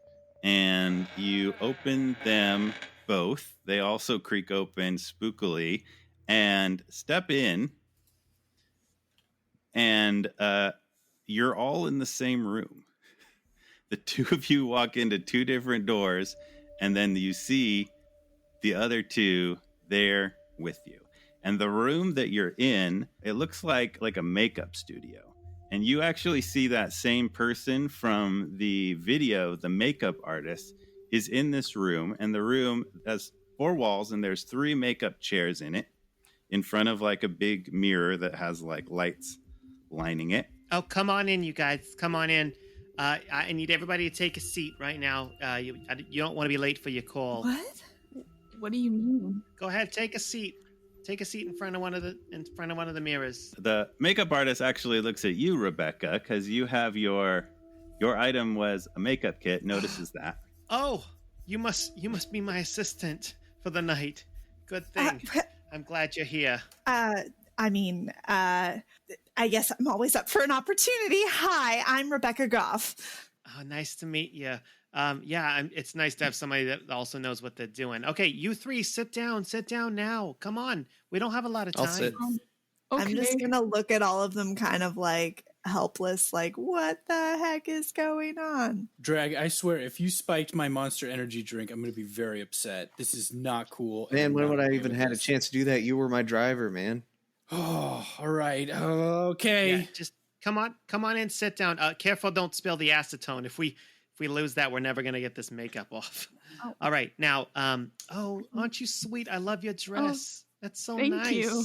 And you open them both. They also creak open spookily and step in. And you're all in the same room. The two of you walk into two different doors, and then you see the other two there with you. And the room that you're in, it looks like a makeup studio. And you actually see that same person from the video, the makeup artist, is in this room. And the room has 4 walls, and there's 3 makeup chairs in it, in front of a big mirror that has lights lining it. Oh, come on in, you guys. Come on in. I need everybody to take a seat right now. You don't want to be late for your call. What? What do you mean? Go ahead, take a seat. Take a seat in front of one of the mirrors. The makeup artist actually looks at you, Rebekah, because you have your item was a makeup kit. Notices that. Oh, you must be my assistant for the night. Good thing. I'm glad you're here. I guess I'm always up for an opportunity. Hi, I'm Rebekah Goff. Oh, nice to meet you. It's nice to have somebody that also knows what they're doing. Okay, you 3, sit down now. Come on. We don't have a lot of time. I'll sit. Okay. I'm just going to look at all of them kind of helpless, what the heck is going on? Drag, I swear, if you spiked my Monster Energy drink, I'm going to be very upset. This is not cool. Man, when would I even had a chance to do that? You were my driver, man. Oh, all right. Okay. Yeah, just come on in, sit down. Careful, don't spill the acetone. If we lose that, we're never going to get this makeup off. Oh. All right. Now, aren't you sweet? I love your dress. That's so thank nice. you.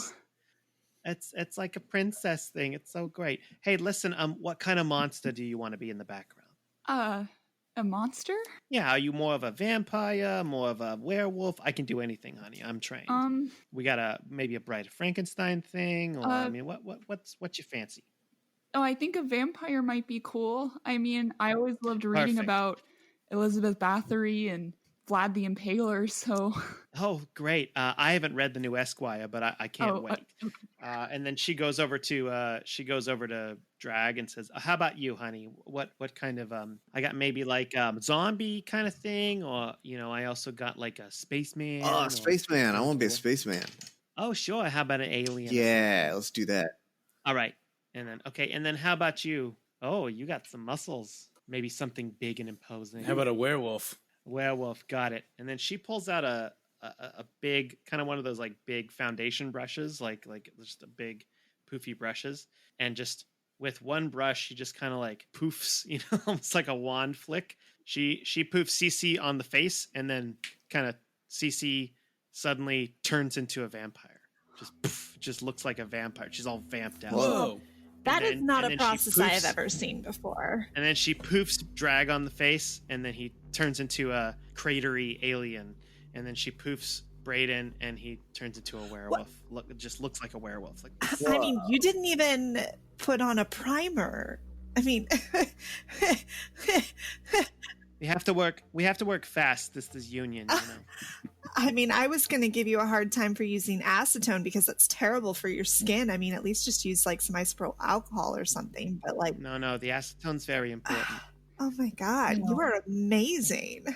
It's like a princess thing. It's so great. Hey, listen, what kind of monster do you want to be in the background? A monster? Yeah, are you more of a vampire, more of a werewolf? I can do anything, honey. I'm trained. We got maybe a Bride of Frankenstein thing, or what's your fancy? Oh, I think a vampire might be cool. I mean, I always loved reading Perfect. about Elizabeth Bathory and Vlad the Impaler, so... Oh, great. I haven't read the new Esquire, but I can't wait. Okay. And then she goes over to Drag and says, "How about you, honey? What kind of I got maybe zombie kind of thing, or I also got a spaceman." Oh, a spaceman. I want to be a spaceman. Oh, sure. How about an alien? Yeah, let's do that. All right. And then how about you? Oh, you got some muscles. Maybe something big and imposing. How about a werewolf? Werewolf, got it. And then she pulls out a big, kind of one of those big foundation brushes, like just a big poofy brushes, and just with one brush she just kind of poofs, almost like a wand flick. She poofs CC on the face, and then kind of CC suddenly turns into a vampire. Just poof, just looks like a vampire. She's all vamped out. Whoa. That is not a she process I poofs- have ever seen before. And then she poofs Drag on the face, and then he turns into a cratery alien. And then she poofs Braiden, and he turns into a werewolf. It just looks like a werewolf. I mean, you didn't even put on a primer. I mean, we have to work fast. This is union, I mean, I was going to give you a hard time for using acetone because that's terrible for your skin. I mean, at least just use some isopropyl alcohol or something. But No, the acetone's very important. Oh my God, you are amazing.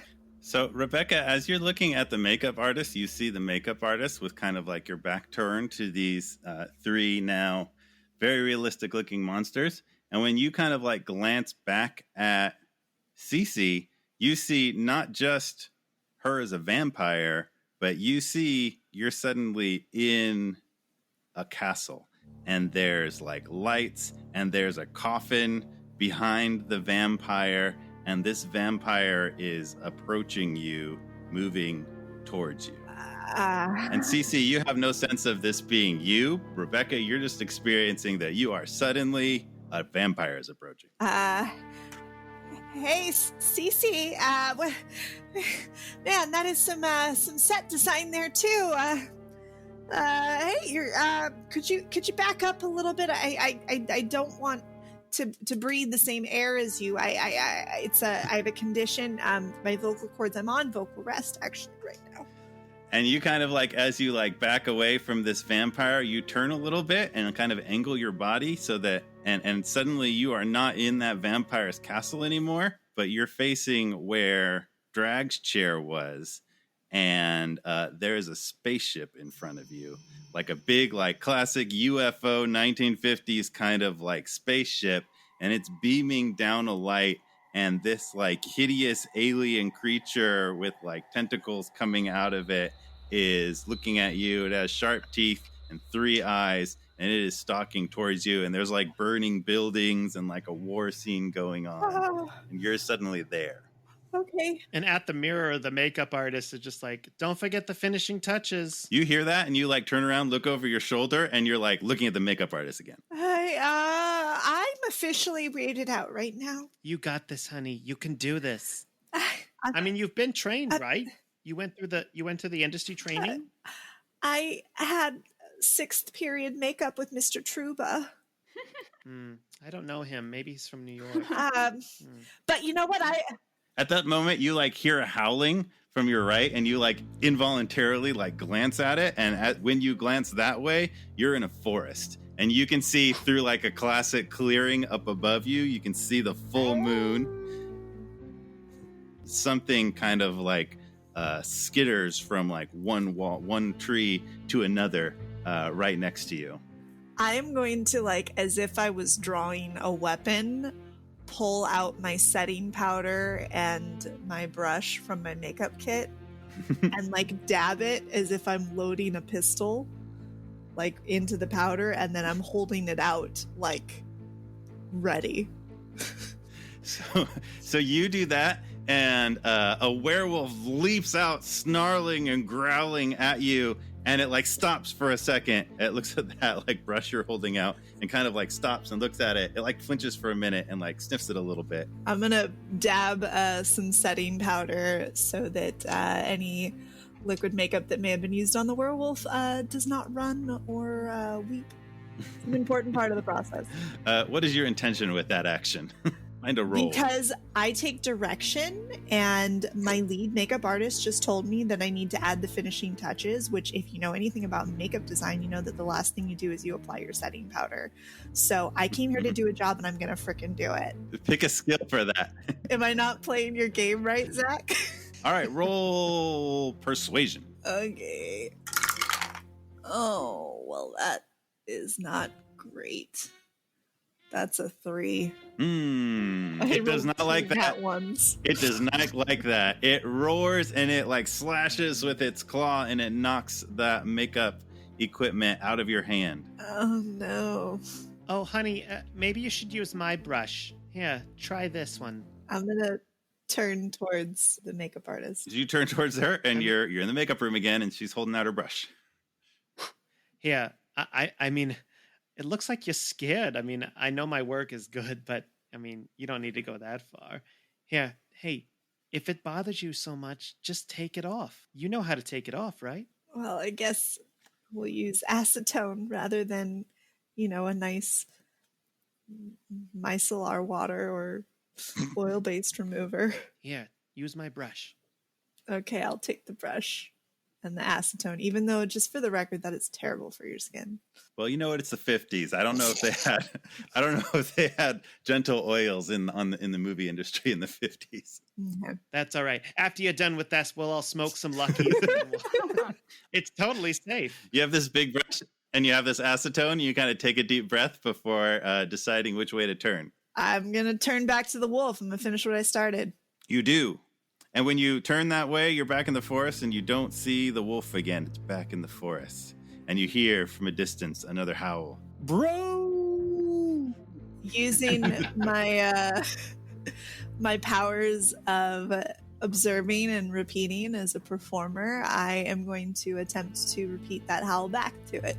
So, Rebekah, as you're looking at the makeup artist, you see the makeup artist with kind of your back turned to these 3 now very realistic looking monsters. And when you kind of glance back at Cece, you see not just her as a vampire, but you see you're suddenly in a castle. And there's lights, and there's a coffin behind the vampire. And this vampire is approaching you, moving towards you. And Cece, you have no sense of this being you. Rebekah, you're just experiencing that you are suddenly a vampire is approaching. Hey, Cece. Man, that is some set design there too. Hey, you're. Could you back up a little bit? I don't want to breathe the same air as you. I have a condition. My vocal cords. I'm on vocal rest actually right now. And you kind of like, as you like back away from this vampire, you turn a little bit and kind of angle your body so that, and suddenly you are not in that vampire's castle anymore, but you're facing where Drag's chair was. And there is a spaceship in front of you, like a big, like classic UFO 1950s kind of like spaceship, and it's beaming down a light, and this like hideous alien creature with like tentacles coming out of it is looking at you. It has sharp teeth and 3 eyes, and it is stalking towards you, and there's like burning buildings and like a war scene going on, and you're suddenly there. Okay. And at the mirror, the makeup artist is just like, don't forget the finishing touches. You hear that, and you like turn around, look over your shoulder, and you're like looking at the makeup artist again. I'm officially rated out right now. You got this, honey. You can do this. I mean, you've been trained, right? You went to the industry training? I had 6th period makeup with Mr. Truba. I don't know him. Maybe he's from New York. But you know what? At that moment, you like hear a howling from your right, and you like involuntarily like glance at it. And when you glance that way, you're in a forest, and you can see through like a classic clearing up above you. You can see the full moon. Something kind of like skitters from like one tree to another right next to you. I am going to, like, as if I was drawing a weapon, pull out my setting powder and my brush from my makeup kit and like dab it as if I'm loading a pistol like into the powder, and then I'm holding it out like ready. So you do that, and a werewolf leaps out snarling and growling at you, and it like stops for a second. It looks at that like brush you're holding out and kind of like stops and looks at it. It like flinches for a minute and like sniffs it a little bit. I'm gonna dab some setting powder so that any liquid makeup that may have been used on the werewolf does not run or weep. It's an important part of the process. What is your intention with that action? Find a roll. Because I take direction, and my lead makeup artist just told me that I need to add the finishing touches, which if you know anything about makeup design, you know that the last thing you do is you apply your setting powder. So I came here to do a job, and I'm going to frickin' do it. Pick a skill for that. Am I not playing your game right, Zach? All right, roll persuasion. Okay. Oh, well, that is not great. That's a 3. It does not like that. Ones. It does not like that. It roars and it like slashes with its claw, and it knocks that makeup equipment out of your hand. Oh no. Oh, honey, maybe you should use my brush. Here, try this one. I'm gonna turn towards the makeup artist. You turn towards her, and you're in the makeup room again, and she's holding out her brush. Yeah, I mean, it looks like you're scared. I mean, I know my work is good, but I mean, you don't need to go that far. Here, hey, if it bothers you so much, just take it off. You know how to take it off, right? Well, I guess we'll use acetone rather than, a nice micellar water or oil-based remover. Here, use my brush. Okay, I'll take the brush and the acetone, even though, just for the record, that is terrible for your skin. Well, you know what? It's the 50s. I don't know if they had gentle oils in the movie industry in the 50s. Okay. That's all right. After you're done with this, we'll all smoke some Luckies. It's totally safe. You have this big brush and you have this acetone. You kind of take a deep breath before deciding which way to turn. I'm going to turn back to the wolf. I'm going to finish what I started. You do. And when you turn that way, you're back in the forest, and you don't see the wolf again. It's back in the forest. And you hear from a distance another howl. Bro! Using my my powers of observing and repeating as a performer, I am going to attempt to repeat that howl back to it.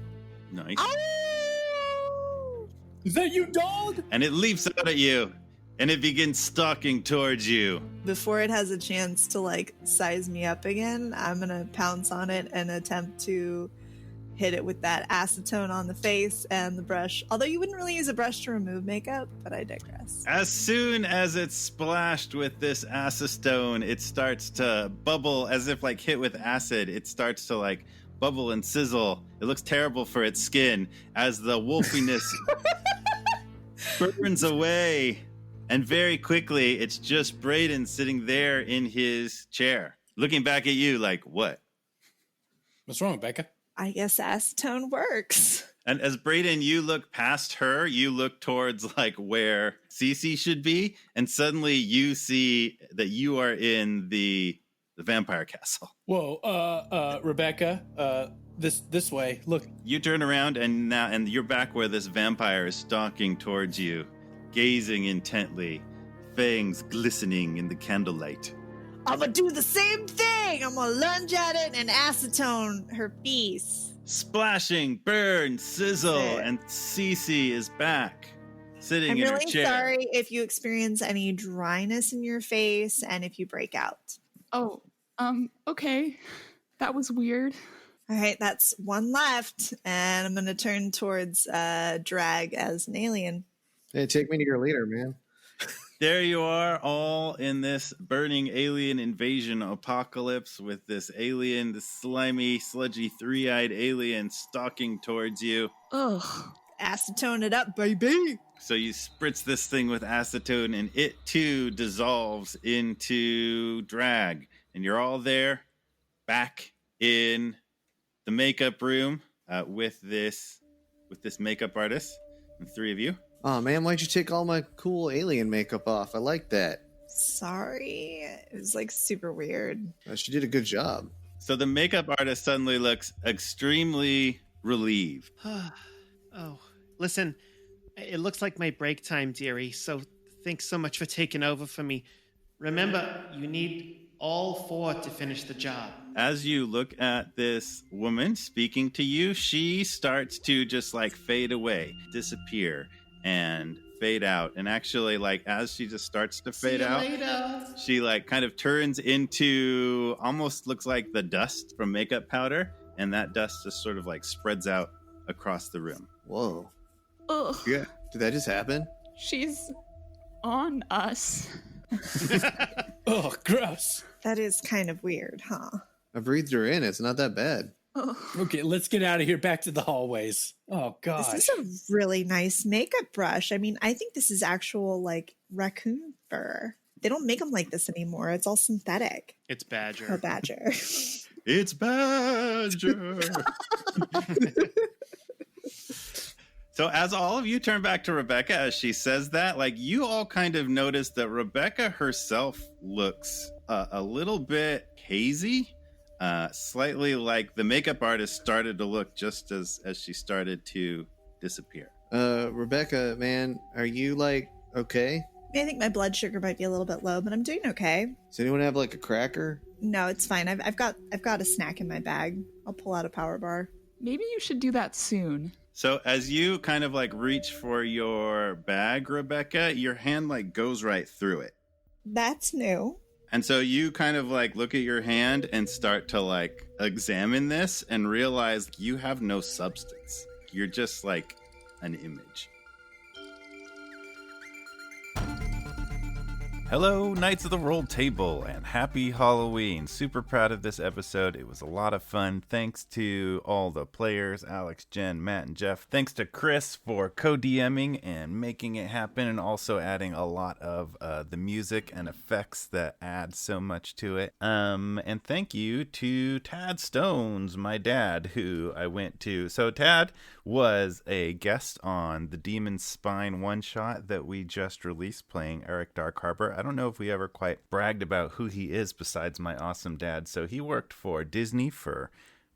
Nice. Oh! Is that you, dog? And it leaps out at you, and it begins stalking towards you. Before it has a chance to size me up again, I'm gonna pounce on it and attempt to hit it with that acetone on the face and the brush. Although you wouldn't really use a brush to remove makeup, but I digress. As soon as it's splashed with this acetone, it starts to bubble as if like hit with acid. It starts to like bubble and sizzle. It looks terrible for its skin as the wolfiness burns away. And very quickly, it's just Braiden sitting there in his chair, looking back at you like, what? What's wrong, Rebekah? I guess acetone works. And as Braiden, you look past her, you look towards like where Cece should be, and suddenly you see that you are in the vampire castle. Whoa, Rebekah, this way. Look. You turn around and you're back where this vampire is stalking towards you, gazing intently, fangs glistening in the candlelight. I'm gonna do the same thing. I'm gonna lunge at it and acetone her face. Splashing, burn, sizzle, and Cece is back, sitting I'm in her really chair. sorry if you experience any dryness in your face and if you break out. Oh, okay. That was weird. All right, that's one left, and I'm gonna turn towards Drag as an alien. Hey, take me to your leader, man. There you are, all in this burning alien invasion apocalypse with this alien, this slimy, sludgy, three-eyed alien stalking towards you. Ugh. Acetone it up, baby. So you spritz this thing with acetone, and it too dissolves into drag. And you're all there, back in the makeup room with this makeup artist, and three of you. Oh man, why'd you take all my cool alien makeup off? I like that. Sorry. It was like super weird. She did a good job. So the makeup artist suddenly looks extremely relieved. Oh, listen, it looks like my break time, dearie, so thanks so much for taking over for me. Remember, you need all four to finish the job. As you look at this woman speaking to you, she starts to just like fade away, disappear, and fade out. And actually, like, as she just starts to fade out, she like kind of turns into almost looks like the dust from makeup powder, and that dust just sort of like spreads out across the room. Whoa. Ugh. Yeah. Did that just happen? She's on us. Oh, gross. That is kind of weird, huh? I breathed her in. It's not that bad. Ugh. Okay, let's get out of here, back to the hallways. Oh, gosh. This is a really nice makeup brush. I mean, I think this is actual, like, raccoon fur. They don't make them like this anymore. It's all synthetic. It's Badger. Or badger. It's Badger. So as all of you turn back to Rebekah as she says that, like, you all kind of notice that Rebekah herself looks a little bit hazy, slightly like the makeup artist started to look just as she started to disappear. Rebekah, man, are you like okay? I think my blood sugar might be a little bit low, but I'm doing okay. Does anyone have like a cracker? No, it's fine. I've got a snack in my bag. I'll pull out a power bar. Maybe you should do that soon. So as you kind of like reach for your bag, Rebekah, your hand like goes right through it. That's new. And so you kind of like look at your hand and start to like examine this and realize you have no substance. You're just like an image. Hello, Knights of the Roll Table, and happy Halloween. Super proud of this episode. It was a lot of fun. Thanks to all the players, Alex, Jen, Matt, and Jeff. Thanks to Chris for co-DMing and making it happen, and also adding a lot of the music and effects that add so much to it. And thank you to Tad Stones, my dad, who I went to. So Tad was a guest on the Demon's Spine one-shot that we just released playing Eric Dark Harbor. I don't know if we ever quite bragged about who he is besides my awesome dad. So he worked for Disney for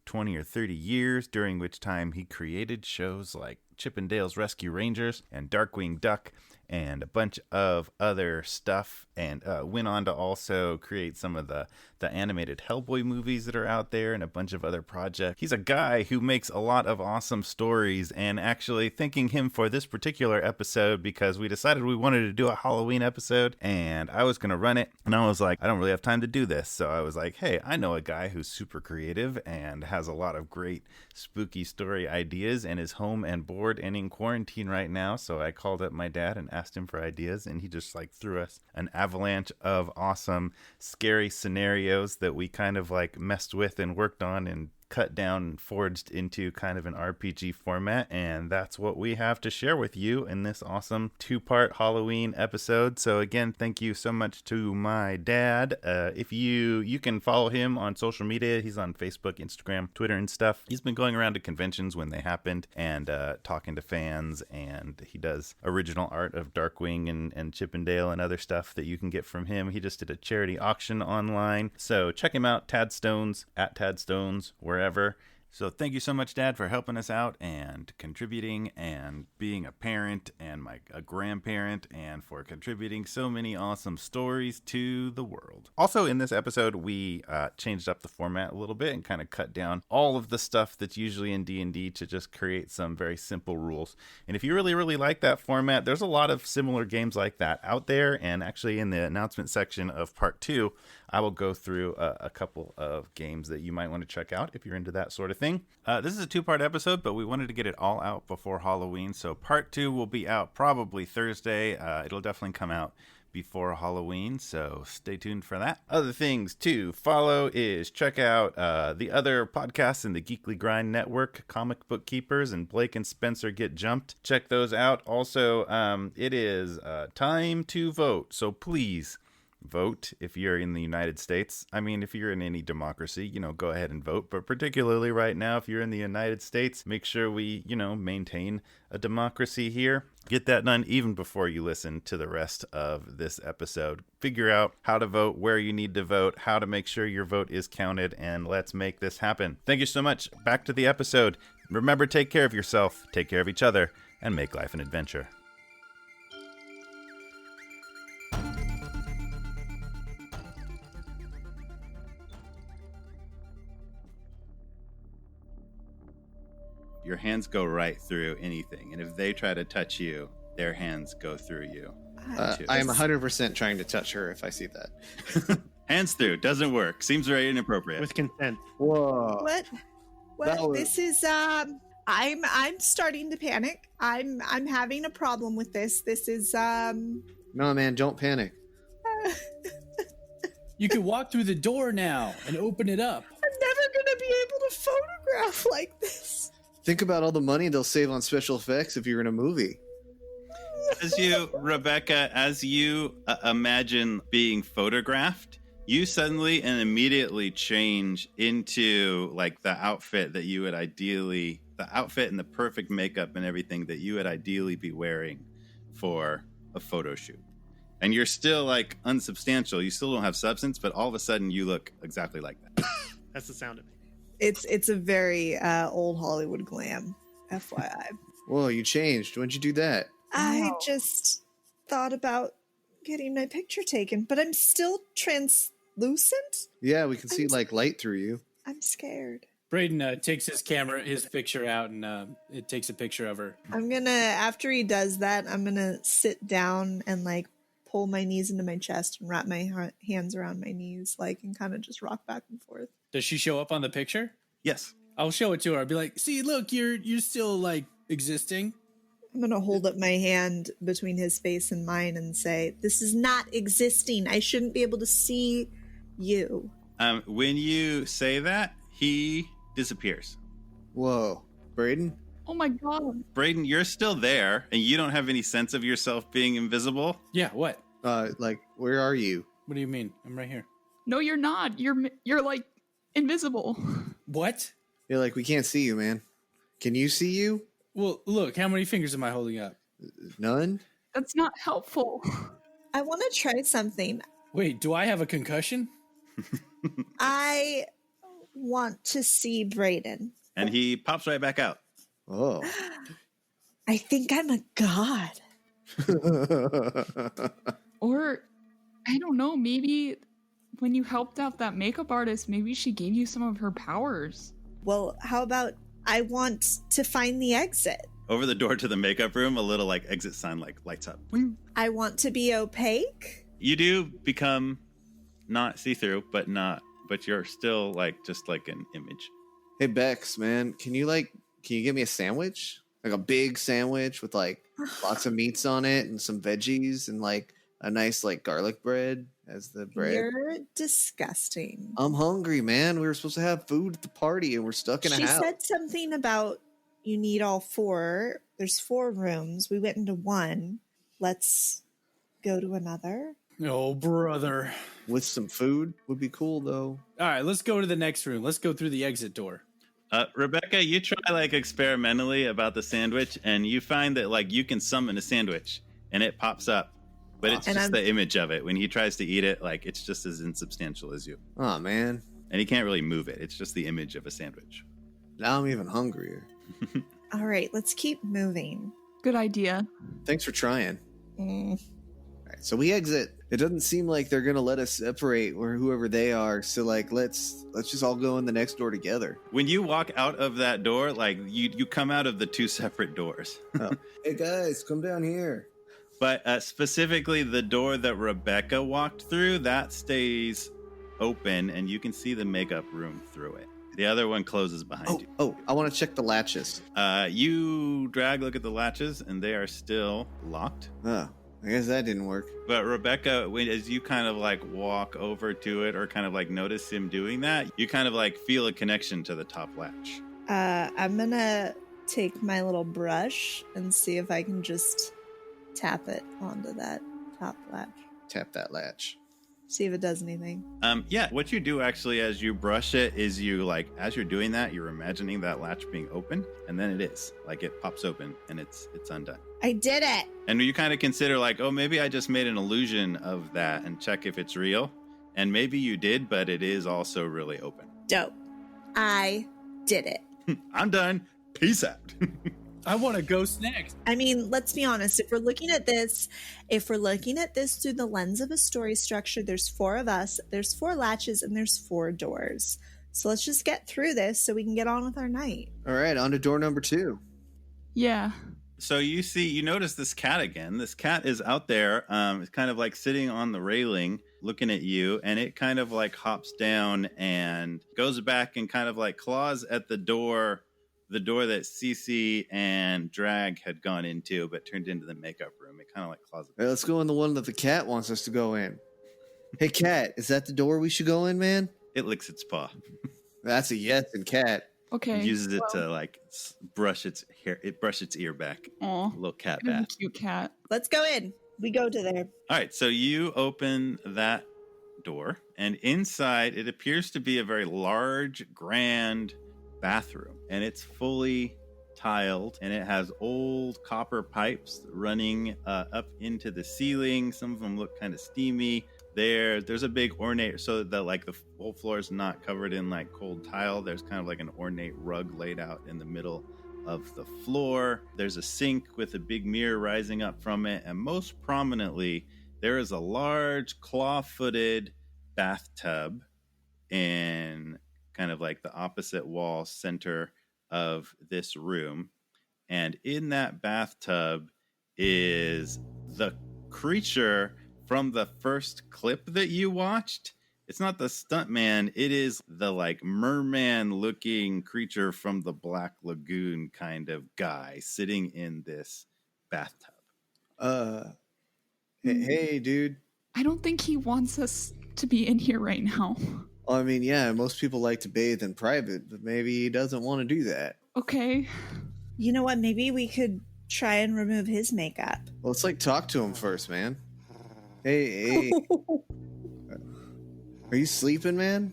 20 or 30 years, during which time he created shows like Chip and Dale's Rescue Rangers and Darkwing Duck and a bunch of other stuff, and went on to also create some of the animated Hellboy movies that are out there and a bunch of other projects. He's a guy who makes a lot of awesome stories, and actually thanking him for this particular episode because we decided we wanted to do a Halloween episode and I was going to run it, and I was like, I don't really have time to do this. So I was like, hey, I know a guy who's super creative and has a lot of great spooky story ideas and is home and bored and in quarantine right now. So I called up my dad and asked him for ideas, and he just like threw us an avalanche of awesome scary scenarios that we kind of like messed with and worked on and cut down and forged into kind of an RPG format, and that's what we have to share with you in this awesome 2-part Halloween episode. So again, thank you so much to my dad. If you can follow him on social media. He's on Facebook, Instagram, Twitter, and stuff. He's been going around to conventions when they happened and talking to fans, and he does original art of Darkwing and Chip and Dale and other stuff that you can get from him. He just did a charity auction online, so check him out, Tadstones, at Tadstones, wherever. So thank you so much, Dad, for helping us out and contributing and being a parent and a grandparent, and for contributing so many awesome stories to the world. Also, in this episode, we changed up the format a little bit and kind of cut down all of the stuff that's usually in D&D to just create some very simple rules. And if you really, really like that format, there's a lot of similar games like that out there. And actually, in the announcement section of part 2, I will go through a couple of games that you might want to check out if you're into that sort of thing. This is a 2-part episode, but we wanted to get it all out before Halloween. So part 2 will be out probably Thursday. It'll definitely come out before Halloween, so stay tuned for that. Other things to follow is check out the other podcasts in the Geekly Grind network, Comic Book Keepers and Blake and Spencer Get Jumped. Check those out. Also, it is time to vote, so please vote if you're in the United States. I mean, if you're in any democracy, go ahead and vote. But particularly right now, if you're in the United States, make sure we, maintain a democracy here. Get that done even before you listen to the rest of this episode. Figure out how to vote, where you need to vote, how to make sure your vote is counted, and let's make this happen. Thank you so much. Back to the episode. Remember, take care of yourself, take care of each other, and make life an adventure. Your hands go right through anything, and if they try to touch you, their hands go through you. I am 100% trying to touch her if I see that. Hands through doesn't work. Seems very inappropriate. With consent. Whoa. What? This is I'm starting to panic. I'm having a problem with this. This is No, man, don't panic. You can walk through the door now and open it up. I'm never gonna be able to photograph like this. Think about all the money they'll save on special effects if you're in a movie. Rebekah, as you imagine being photographed, you suddenly and immediately change into like the outfit that you would ideally, the outfit and the perfect makeup and everything that you would ideally be wearing for a photo shoot. And you're still like unsubstantial. You still don't have substance, but all of a sudden you look exactly like that. That's the sound of it. It's a very old Hollywood glam, FYI. Whoa, you changed. When'd you do that? I just thought about getting my picture taken, but I'm still translucent. Yeah, we can see like light through you. I'm scared. Braiden takes his picture out, and it takes a picture of her. I'm gonna, after he does that, I'm gonna sit down and like pull my knees into my chest and wrap my hands around my knees, like, and kind of just rock back and forth. Does she show up on the picture? Yes. I'll show it to her. I'll be like, see, look, you're still like existing. I'm gonna hold up my hand between his face and mine and say, this is not existing. I shouldn't be able to see you. When you say that, he disappears. Whoa. Braiden? Oh my god. Braiden, you're still there, and you don't have any sense of yourself being invisible. Yeah, what? Like, where are you? What do you mean? I'm right here. No, you're not. You're like invisible. What? You're like, we can't see you, man. Can you see you? Well, look, how many fingers am I holding up? None? That's not helpful. I want to try something. Wait, do I have a concussion? I want to see Braiden. And he pops right back out. Oh. I think I'm a god. Or, I don't know, maybe when you helped out that makeup artist, maybe she gave you some of her powers. Well, how about I want to find the exit? Over the door to the makeup room, a little like exit sign like lights up. I want to be opaque. You do become not see-through, but you're still like just like an image. Hey Bex, man, can you give me a sandwich? Like a big sandwich with like lots of meats on it and some veggies and like a nice like garlic bread as the bread. You're disgusting. I'm hungry, man. We were supposed to have food at the party and we're stuck in a house. She said something about you need all 4. There's 4 rooms. We went into one. Let's go to another. Oh, brother. With some food would be cool though. All right, let's go to the next room. Let's go through the exit door. Rebekah, you try like experimentally about the sandwich, and you find that like you can summon a sandwich, and it pops up, but it's just the image of it. When he tries to eat it, like it's just as insubstantial as you. Oh man, and he can't really move it. It's just the image of a sandwich. Now I'm even hungrier. All right, let's keep moving. Good idea. Thanks for trying. Mm. All right, so we exit. It doesn't seem like they're gonna let us separate or whoever they are. So like, let's just all go in the next door together. When you walk out of that door, like you come out of the 2 separate doors. Oh. Hey guys, come down here. But specifically, the door that Rebekah walked through, that stays open, and you can see the makeup room through it. The other one closes behind you. Oh, I want to check the latches. You look at the latches, and they are still locked. Oh, I guess that didn't work. But Rebekah, as you kind of like walk over to it or kind of like notice him doing that, you kind of like feel a connection to the top latch. I'm gonna take my little brush and see if I can just tap it onto that top latch. Tap that latch. See if it does anything. Yeah, what you do actually as you brush it is you like, as you're doing that, you're imagining that latch being open, and then it is. Like it pops open and it's undone. I did it! And you kind of consider like, oh, maybe I just made an illusion of that and check if it's real. And maybe you did, but it is also really open. Dope. I did it. I'm done. Peace out. I want a ghost next. I mean, let's be honest. If we're looking at this through the lens of a story structure, there's 4 of us, there's 4 latches, and there's 4 doors. So let's just get through this so we can get on with our night. All right, on to door number 2. Yeah. So you notice this cat again. This cat is out there. It's kind of like sitting on the railing looking at you, and it kind of like hops down and goes back and kind of like claws at the door that Cece and Drag had gone into, but turned into the makeup room. It kind of like claws. All right, let's go in the one that the cat wants us to go in. Hey, cat, is that the door we should go in, man? It licks its paw. That's a yes and cat. Okay. It uses it to like brush its hair. It brushes its ear back. Aw. Little cat Kind of a bath. cute cat. Let's go in. We go to there. All right, so you open that door, and inside it appears to be a very large, grand bathroom, and it's fully tiled, and it has old copper pipes running up into the ceiling. Some of them look kind of steamy. There's a big ornate, so that like the whole floor is not covered in like cold tile. There's kind of like an ornate rug laid out in the middle of the floor. There's a sink with a big mirror rising up from it, and most prominently, there is a large claw-footed bathtub in kind of like the opposite wall center of this room. And in that bathtub is the creature from the first clip that you watched. It's not the stuntman. It is the like merman looking creature from the Black Lagoon kind of guy sitting in this bathtub. Hey, dude. I don't think he wants us to be in here right now. I mean, yeah, most people like to bathe in private, but maybe he doesn't want to do that. Okay. You know what? Maybe we could try and remove his makeup. Well, let's like talk to him first, man. Hey. Are you sleeping, man?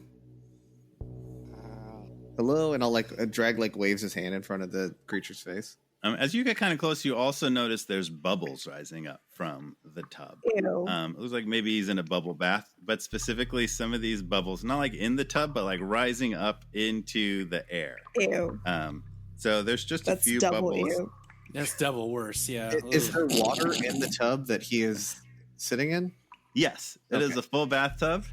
Hello? And I'll like Drag like waves his hand in front of the creature's face. As you get kind of close, you also notice there's bubbles rising up from the tub. Ew. It looks like maybe he's in a bubble bath, but specifically some of these bubbles, not like in the tub, but like rising up into the air. Ew. So there's just That's a few double bubbles. ew. That's double worse. Yeah. Is Ugh. there water in the tub that he is sitting in? Yes, it is Okay. a full bathtub.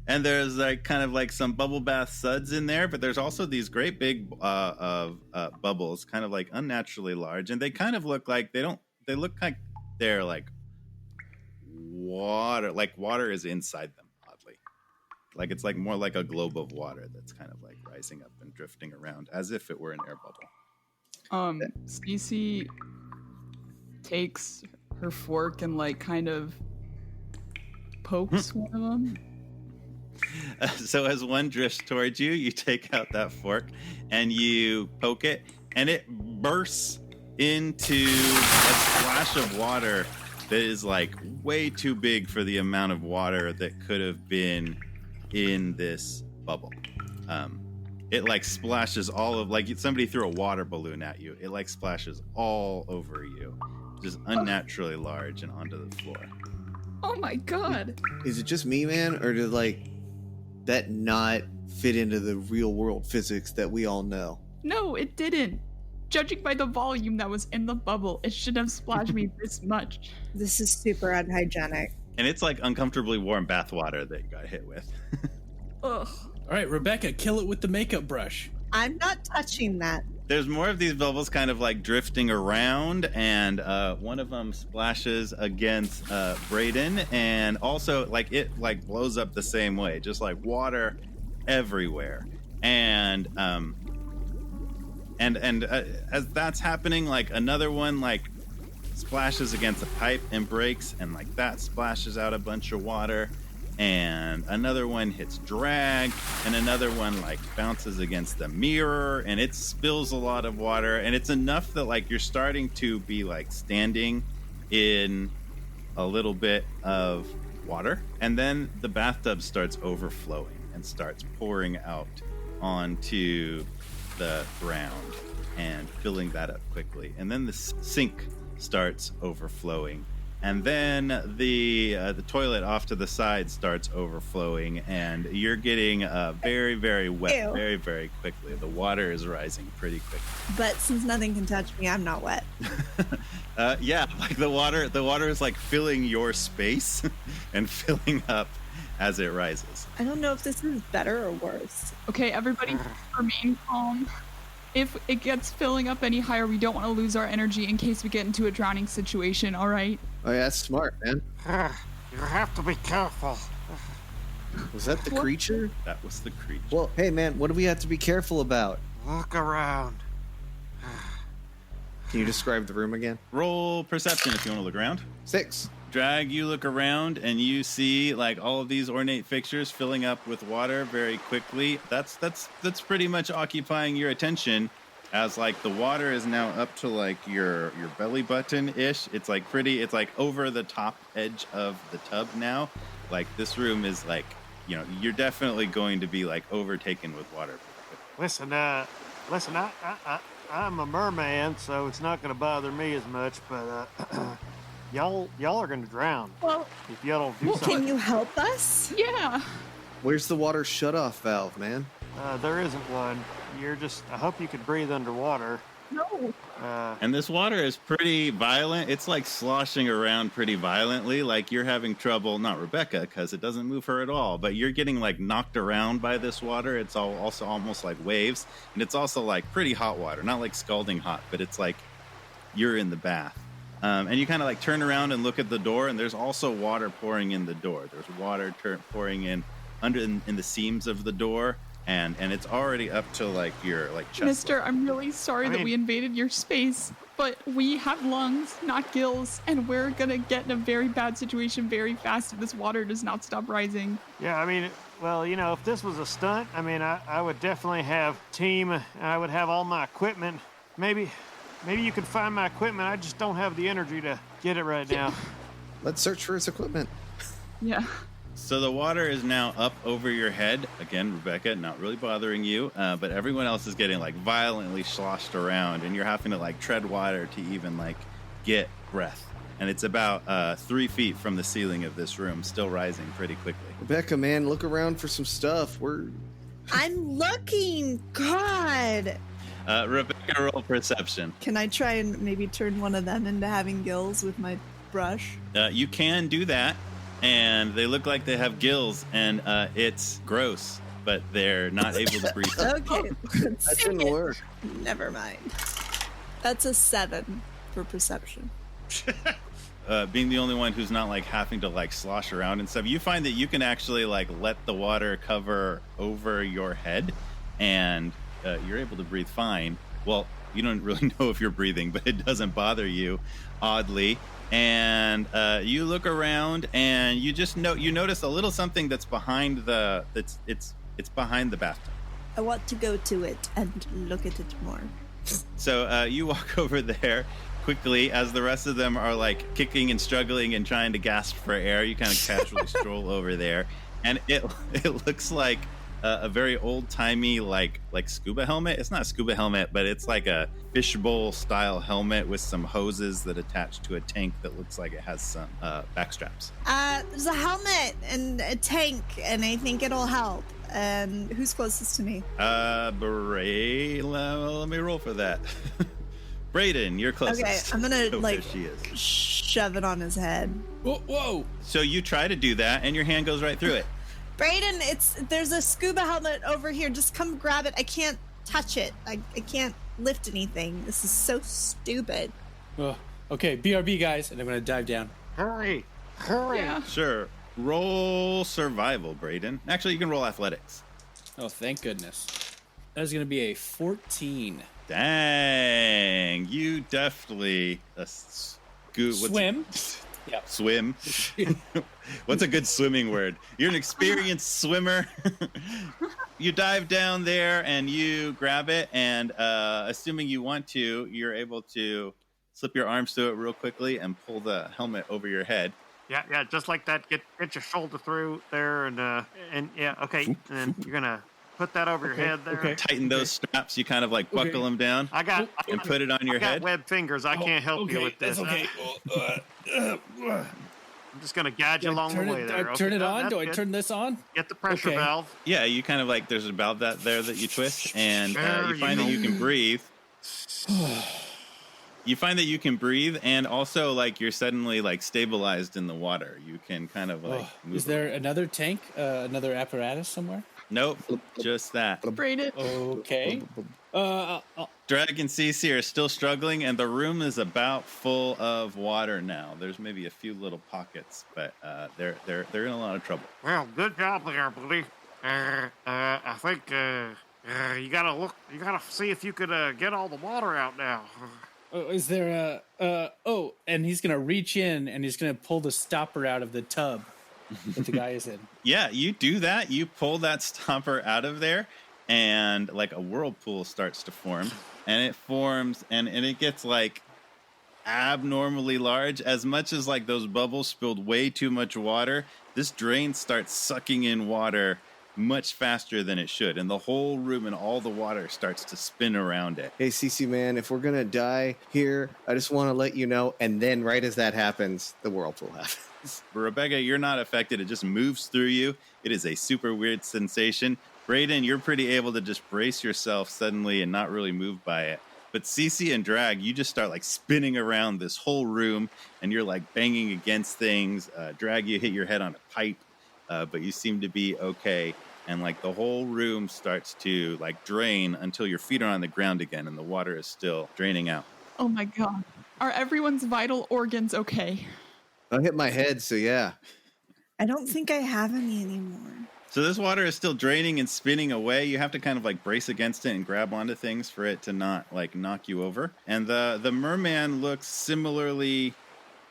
And there's like kind of like some bubble bath suds in there, but there's also these great big bubbles, kind of like unnaturally large, and they kind of look like they look like they're like water is inside them, oddly. Like it's like more like a globe of water that's kind of like rising up and drifting around as if it were an air bubble. Cece takes her fork and like kind of pokes one of them. So as one drifts towards you, you take out that fork and you poke it, and it bursts into a splash of water that is like way too big for the amount of water that could have been in this bubble. It like splashes all of, like somebody threw a water balloon at you. It like splashes all over you, just unnaturally large and onto the floor. Oh my god. Is it just me, man, or did like that not fit into the real world physics that we all know? No, it didn't. Judging by the volume that was in the bubble, it should have splashed me this much. This is super unhygienic. And it's like uncomfortably warm bath water that you got hit with. Ugh. All right, Rebekah, kill it with the makeup brush. I'm not touching that. There's more of these bubbles kind of like drifting around, and one of them splashes against Braiden, and also like it like blows up the same way, just like water everywhere. And as that's happening, like another one like splashes against a pipe and breaks, and like that splashes out a bunch of water. And another one hits drag, and another one like bounces against the mirror, and it spills a lot of water, and it's enough that like you're starting to be like standing in a little bit of water, and then the bathtub starts overflowing and starts pouring out onto the ground and filling that up quickly, and then the sink starts overflowing. And then the toilet off to the side starts overflowing, and you're getting very, very wet. Ew. Very, very quickly. The water is rising pretty quickly. But since nothing can touch me, I'm not wet. Yeah, like the water is like filling your space and filling up as it rises. I don't know if this is better or worse. Okay, everybody remain calm. If it gets filling up any higher, we don't want to lose our energy in case we get into a drowning situation, all right? Oh yeah, that's smart, man. You have to be careful. Was that the What? creature? That was the creature. Well, hey man, what do we have to be careful about? Look around. Can you describe the room again? Roll perception if you want to look around. 6. Drag, you look around and you see like all of these ornate fixtures filling up with water very quickly. That's pretty much occupying your attention, as like the water is now up to like your belly button ish. It's like over the top edge of the tub now. Like this room is like, you know, you're definitely going to be like overtaken with water. Listen, I'm a merman, so it's not going to bother me as much, but y'all are going to drown Well, if y'all don't do something. can you help us? Yeah. Where's the water shutoff valve, man? There isn't one. I hope you could breathe underwater. No. And this water is pretty violent. It's like sloshing around pretty violently. Like you're having trouble, not Rebekah, because it doesn't move her at all, but you're getting like knocked around by this water. It's also almost like waves. And it's also like pretty hot water, not like scalding hot, but it's like you're in the bath. And you kind of like turn around and look at the door, and there's also water pouring in the door. There's water pouring in in the seams of the door. And it's already up to like your like chest. Mister, I'm really sorry that we invaded your space, but we have lungs, not gills, and we're gonna get in a very bad situation very fast if this water does not stop rising. Yeah, I mean, well, you know, if this was a stunt, I mean, I would definitely have team. I would have all my equipment. Maybe you could find my equipment. I just don't have the energy to get it right now. Let's search for his equipment. Yeah. So the water is now up over your head. Again, Rebekah, not really bothering you, but everyone else is getting like violently sloshed around, and you're having to like tread water to even like get breath. And it's about 3 feet from the ceiling of this room, still rising pretty quickly. Rebekah, man, look around for some stuff. I'm looking. God. Rebekah, roll perception. Can I try and maybe turn one of them into having gills with my brush? You can do that, and they look like they have gills, and it's gross, but they're not able to breathe. Okay. That didn't work. Never mind. That's a 7 for perception. Being the only one who's not like having to like slosh around and stuff, you find that you can actually like let the water cover over your head, and you're able to breathe fine. Well, you don't really know if you're breathing, but it doesn't bother you, oddly. And you look around, and you just notice a little something that's behind it's behind the bathtub. I want to go to it and look at it more. So you walk over there quickly as the rest of them are like kicking and struggling and trying to gasp for air. You kind of casually stroll over there, and it looks like a very old-timey like scuba helmet. It's not a scuba helmet, but it's like a fishbowl style helmet with some hoses that attach to a tank that looks like it has some back straps. There's a helmet and a tank, and I think it'll help. Who's closest to me? Let me roll for that. Braiden, you're closest. Okay, I'm gonna So like there she is. shove it on his head. Whoa! So you try to do that, and your hand goes right through it. Braiden, there's a scuba helmet over here. Just come grab it. I can't touch it. I can't lift anything. This is so stupid. Okay, BRB, guys, and I'm gonna dive down. Hurry. Yeah. Sure. Roll survival, Braiden. Actually, you can roll athletics. Oh, thank goodness. That is gonna be a 14. Dang, you definitely Swim. Yeah. Swim. What's a good swimming word? You're an experienced swimmer. You dive down there and you grab it, and assuming you want to, you're able to slip your arms through it real quickly and pull the helmet over your head. Yeah, just like that. Get your shoulder through there, and yeah, okay. And then you're gonna put that over your head there. Okay. Tighten those straps. You kind of like buckle them down and put it on your head. Web fingers. I can't help you with this. That's okay. I'm just gonna guide you along the way there. Turn it on? That's Do I good. turn this on? Get the pressure Okay. valve. Yeah, you kind of like, there's a valve there that you twist, and There you find you that go. you can breathe. You find that you can breathe, and also like you're suddenly like stabilized in the water. You can kind of like move. Is there another tank, another apparatus somewhere? Nope, just that. Braiden. Okay. Drag and Cece are still struggling, and the room is about full of water now. There's maybe a few little pockets, but they're in a lot of trouble. Well, good job there, buddy. I think you gotta look. You gotta see if you could get all the water out now. Is there and he's gonna reach in and he's gonna pull the stopper out of the tub that the guy is in. Yeah, you do that. You pull that stopper out of there, and like a whirlpool starts to form, and it forms, and it gets like abnormally large. As much as like those bubbles spilled way too much water, this drain starts sucking in water much faster than it should, and the whole room and all the water starts to spin around it. Hey, CC man, if we're gonna die here, I just want to let you know. And then, right as that happens, the whirlpool happens. Rebekah, you're not affected. It just moves through you. It is a super weird sensation. Braiden, you're pretty able to just brace yourself suddenly and not really moved by it. But Cece and Drag, you just start like spinning around this whole room, and you're like banging against things. Drag, you hit your head on a pipe, but you seem to be okay. And like the whole room starts to like drain until your feet are on the ground again, and the water is still draining out. Oh my god. Are everyone's vital organs okay? I hit my head, so yeah. I don't think I have any anymore. So this water is still draining and spinning away. You have to kind of like brace against it and grab onto things for it to not like knock you over. And the merman looks similarly,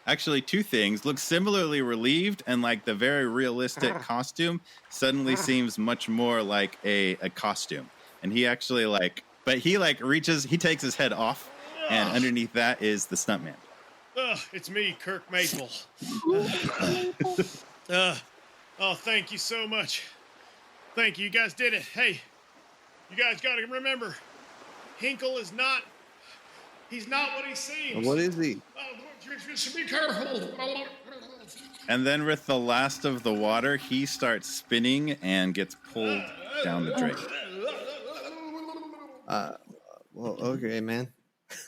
actually two things, looks similarly relieved, and like the very realistic costume suddenly seems much more like a costume. And he actually like, but he like reaches, he takes his head off, and underneath that is the stuntman. It's me, Kirk Maple. Oh, thank you so much. Thank you. You guys did it. Hey, you guys got to remember, Hinkle is not, he's not what he seems. What is he? Just be careful. And then with the last of the water, he starts spinning and gets pulled down the drain. Well, okay, man.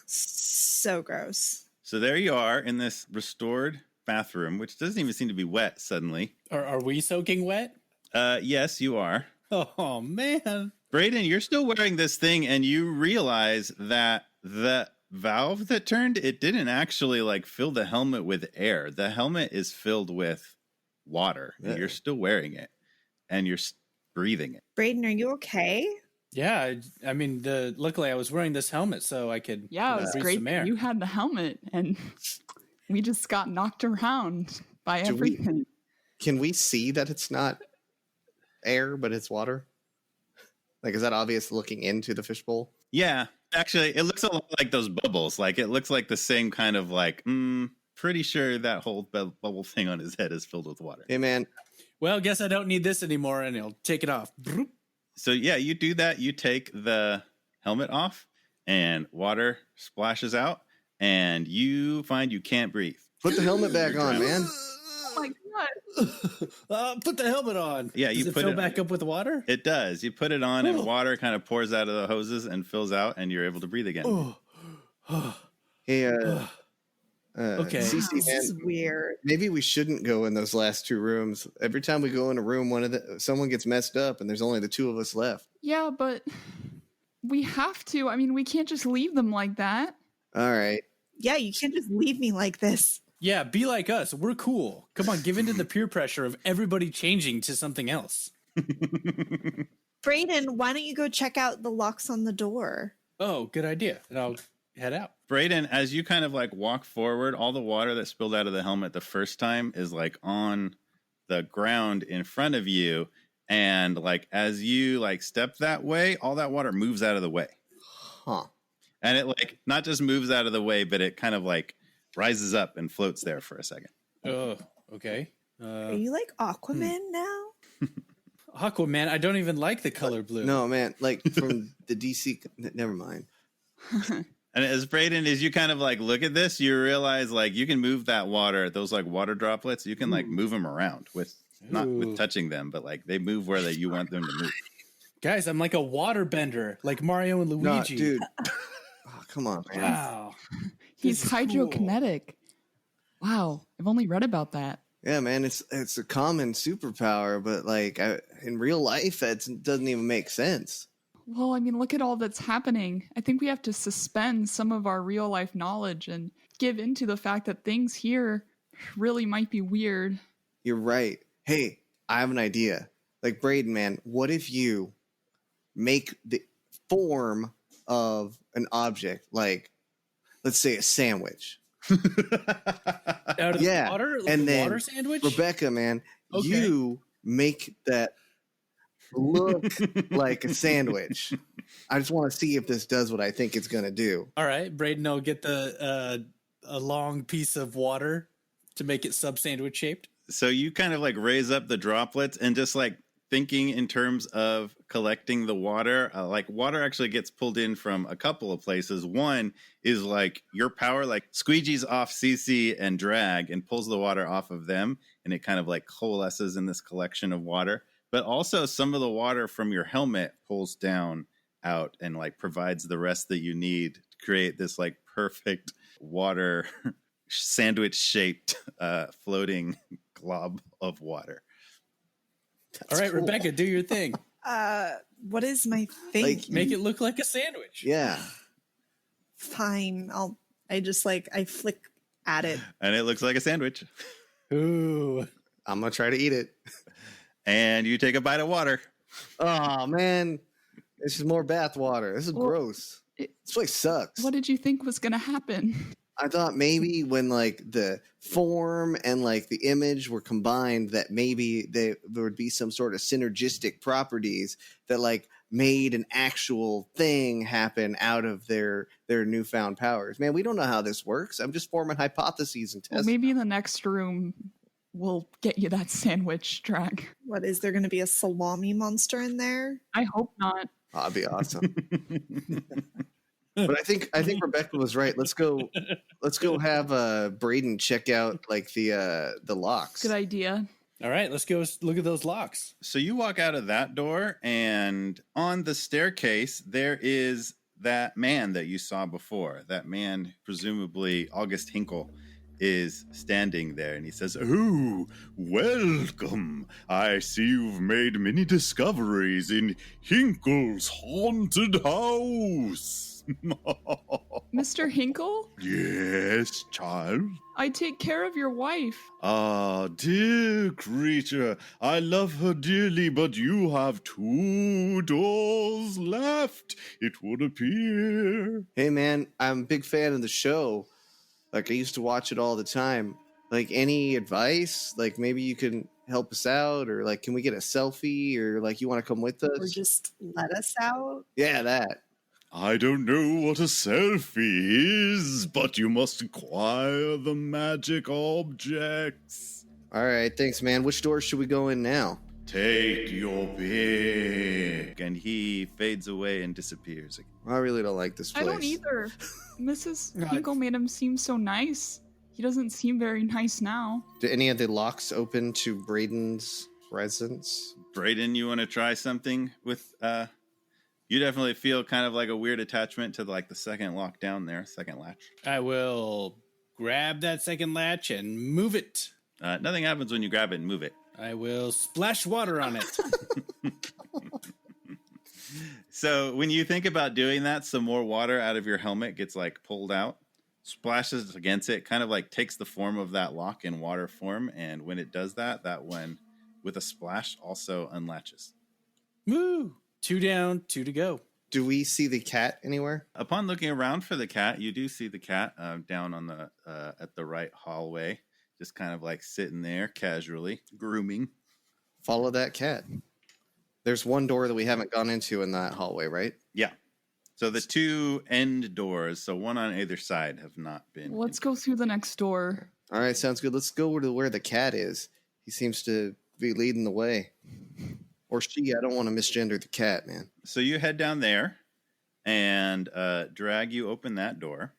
So gross. So there you are in this restored bathroom, which doesn't even seem to be wet suddenly. Are we soaking wet? Yes, you are. Oh, man. Braiden, you're still wearing this thing, and you realize that the valve that turned, it didn't actually like fill the helmet with air. The helmet is filled with water. Yeah. You're still wearing it, and you're breathing it. Braiden, are you okay? Yeah, I mean, luckily I was wearing this helmet so I could Yeah, it was breathe great some air. that you had the helmet, and we just got knocked around by everything. Can we see that it's not air, but it's water? Like, is that obvious looking into the fishbowl? Yeah, actually, it looks a lot like those bubbles. Like, it looks like the same kind of like, pretty sure that whole bubble thing on his head is filled with water. Hey, man. Well, guess I don't need this anymore, and I'll take it off. So yeah, you do that. You take the helmet off, and water splashes out, and you find you can't breathe. Put the helmet back on, man. Oh my god! Put the helmet on. Yeah, Does you it put fill it back up with water? It does. You put it on, and water kind of pours out of the hoses and fills out, and you're able to breathe again. Hey, Okay. CC, This man, is weird. maybe we shouldn't go in those last two rooms. Every time we go in a room, someone gets messed up, and there's only the two of us left. Yeah, but we have to. I mean, we can't just leave them like that. All right. Yeah, you can't just leave me like this. Yeah, be like us. We're cool. Come on, give in to the peer pressure of everybody changing to something else. Braiden, why don't you go check out the locks on the door? Oh, good idea. And I'll head out. Braiden, as you kind of like walk forward, all the water that spilled out of the helmet the first time is like on the ground in front of you. And like as you like step that way, all that water moves out of the way. Huh. And it like not just moves out of the way, but it kind of like rises up and floats there for a second. Oh, okay. Are you like Aquaman now? Aquaman, I don't even like the color blue. No, man. Like from the DC. Never mind. And as Braiden, as you kind of like look at this, you realize like you can move that water, those like water droplets, you can like move them around with not with touching them, but like they move where you want them to move. Guys, I'm like a water bender, like Mario and Luigi. No, dude. Oh, come on, man. Wow. He's This is hydrokinetic. Wow, I've only read about that. Yeah, man. It's a common superpower, but like in real life, that doesn't even make sense. Well, I mean, look at all that's happening. I think we have to suspend some of our real life knowledge and give into the fact that things here really might be weird. You're right. Hey, I have an idea. Like, Braiden, man, what if you make the form of an object, like, let's say a sandwich. Out of the water? Like and a then water sandwich? Rebekah, man, Okay. you make that look like a sandwich. I just want to see if this does what I think it's going to do. All right, Braiden will get a long piece of water to make it sub-sandwich shaped. So you kind of like raise up the droplets and just like thinking in terms of collecting the water, like water actually gets pulled in from a couple of places. One is like your power, like squeegees off CC and drag and pulls the water off of them. And it kind of like coalesces in this collection of water. But also some of the water from your helmet pulls down out and like provides the rest that you need to create this like perfect water sandwich shaped floating glob of water. That's All right, cool. Rebekah, do your thing. What is my thing? Like, Make it look like a sandwich. Yeah. Fine. I flick at it. And it looks like a sandwich. Ooh. I'm going to try to eat it. And you take a bite of water. Oh, man. This is more bath water. This is gross. This place sucks. What did you think was going to happen? I thought maybe when like the form and like the image were combined, that maybe there would be some sort of synergistic properties that like made an actual thing happen out of their newfound powers. Man, we don't know how this works. I'm just forming hypotheses and Well, testing. maybe in the next room, we'll get you that sandwich, Drag. What is there going to be a salami monster in there? I hope not. Oh, that'd be awesome. But I think Rebekah was right. Let's go have Braiden check out like the locks. Good idea. All right, let's go look at those locks. So you walk out of that door, and on the staircase, there is that man that you saw before. That man, presumably August Hinkle, is standing there, and he says, "Oh, welcome. I see you've made many discoveries in Hinkle's haunted house." Mr. Hinkle? Yes, child. I take care of your wife. Ah, dear creature, I love her dearly, but you have 2 doors left, it would appear. Hey, man, I'm a big fan of the show. Like, I used to watch it all the time. Like, any advice? Like, maybe you can help us out, or like, can we get a selfie, or like, you want to come with us? Or just let us out. Yeah, that. I don't know what a selfie is, but you must acquire the magic objects. All right, thanks, man. Which door should we go in now? Take your pick. And he fades away and disappears. I really don't like this place. I don't either. Mrs. Hinkle made him seem so nice. He doesn't seem very nice now. Do any of the locks open to Braiden's residence? Braiden, you want to try something with, you definitely feel kind of like a weird attachment to like the second lock down there, second latch. I will grab that second latch and move it. Nothing happens when you grab it and move it. I will splash water on it. So when you think about doing that, some more water out of your helmet gets like pulled out, splashes against it, kind of like takes the form of that lock in water form. And when it does that, that one with a splash also unlatches. Woo! 2 down, 2 to go. Do we see the cat anywhere? Upon looking around for the cat, you do see the cat down on the at the right hallway, just kind of like sitting there casually, grooming. Follow that cat. There's one door that we haven't gone into in that hallway, right? Yeah. So the 2 end doors, so one on either side, have not been. Let's go through the next door. All right, sounds good. Let's go to where the cat is. He seems to be leading the way. Or she. I don't want to misgender the cat, man. So you head down there, and Drag, you open that door.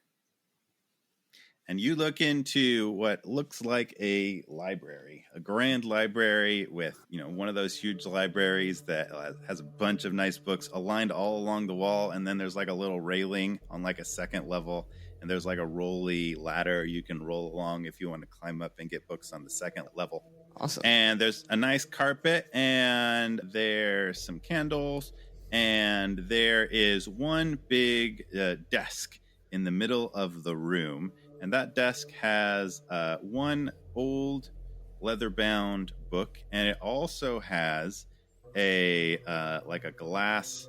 And you look into what looks like a library, a grand library with, one of those huge libraries that has a bunch of nice books aligned all along the wall. And then there's like a little railing on like a second level. And there's like a rolly ladder you can roll along if you want to climb up and get books on the second level. Awesome. And there's a nice carpet, and there's some candles, and there is one big desk in the middle of the room. And that desk has one old leather-bound book, and it also has a like a glass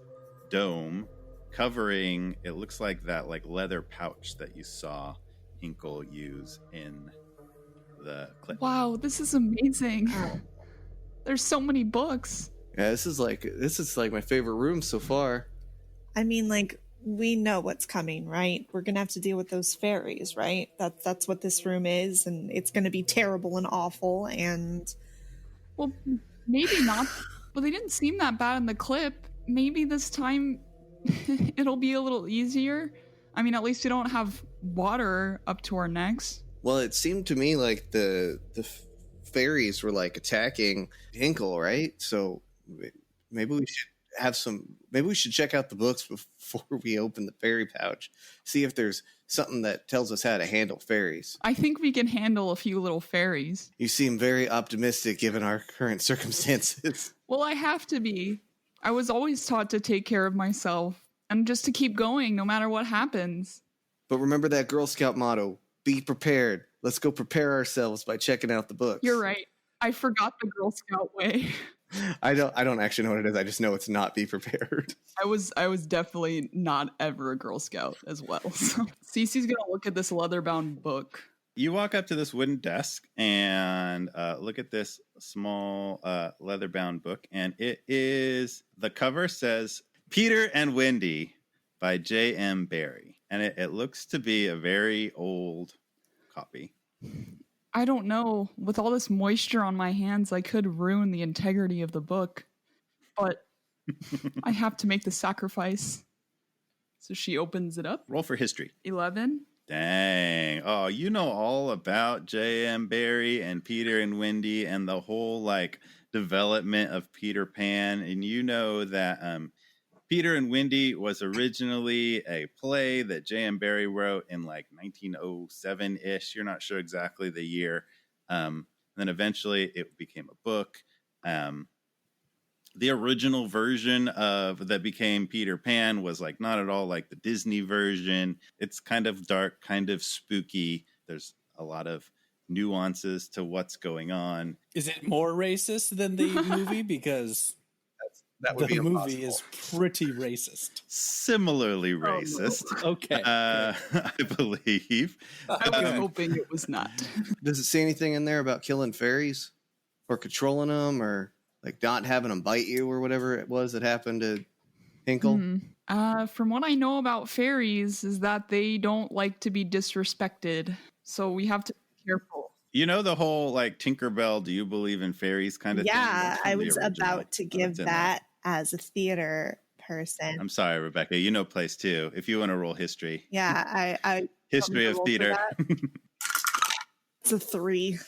dome covering. It looks like that like leather pouch that you saw Hinkle use in the clip. Wow, this is amazing. There's so many books. Yeah, this is like my favorite room so far. I mean, like, we know what's coming, right? We're gonna have to deal with those fairies, right? That's what this room is, and it's gonna be terrible and awful. And well, maybe not. Well, they didn't seem that bad in the clip. Maybe this time it'll be a little easier. I mean, at least we don't have water up to our necks. Well, it seemed to me like the fairies were like attacking Hinkle, right? So maybe we should maybe we should check out the books before we open the fairy pouch. See if there's something that tells us how to handle fairies. I think we can handle a few little fairies. You seem very optimistic given our current circumstances. Well, I have to be. I was always taught to take care of myself and just to keep going no matter what happens. But remember that Girl Scout motto, be prepared. Let's go prepare ourselves by checking out the books. You're right. I forgot the Girl Scout way. I don't actually know what it is. I just know it's not be prepared. I was definitely not ever a Girl Scout as well. So Cece's gonna look at this leather-bound book. You walk up to this wooden desk and look at this small leather-bound book, and the cover says Peter and Wendy by J.M. Barrie, and it looks to be a very old copy. I don't know. With all this moisture on my hands, I could ruin the integrity of the book. But I have to make the sacrifice. So she opens it up. Roll for history. 11. Dang. Oh, you know all about J.M. Barrie and Peter and Wendy and the whole like development of Peter Pan. And you know that Peter and Wendy was originally a play that J.M. Barrie wrote in like 1907-ish. You're not sure exactly the year. Then eventually it became a book. The original version of that became Peter Pan was like not at all like the Disney version. It's kind of dark, kind of spooky. There's a lot of nuances to what's going on. Is it more racist than the movie? Because That would be the impossible. movie is pretty racist. Similarly racist. Okay. I believe. I was hoping it was not. Does it say anything in there about killing fairies or controlling them or like not having them bite you or whatever it was that happened to Hinkle? From what I know about fairies is that they don't like to be disrespected. So we have to be careful. You know the whole like Tinkerbell, do you believe in fairies kind of thing? Yeah, That's from I the was original. about to give That's in that as a theater person. I'm sorry, Rebekah. You know plays too. If you want to roll history. Yeah, I History of roll for theater. that. It's a 3.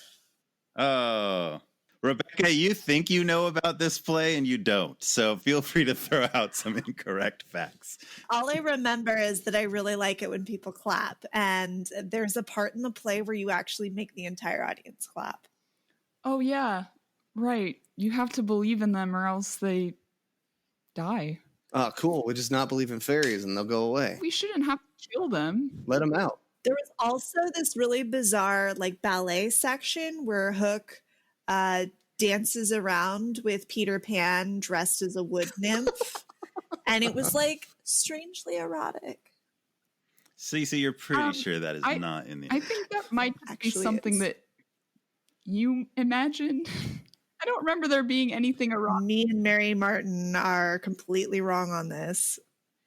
Oh. Rebekah, you think you know about this play and you don't. So feel free to throw out some incorrect facts. All I remember is that I really like it when people clap. And there's a part in the play where you actually make the entire audience clap. Oh, yeah. Right. You have to believe in them or else they die. Oh, cool. We just not believe in fairies and they'll go away. We shouldn't have to kill them. Let them out. There was also this really bizarre like ballet section where Hook dances around with Peter Pan dressed as a wood nymph. And it was like strangely erotic. Cece, you're pretty sure that is not in the I think that might just be Actually, something it's- that you imagined. I don't remember there being anything erotic. Me and Mary Martin are completely wrong on this.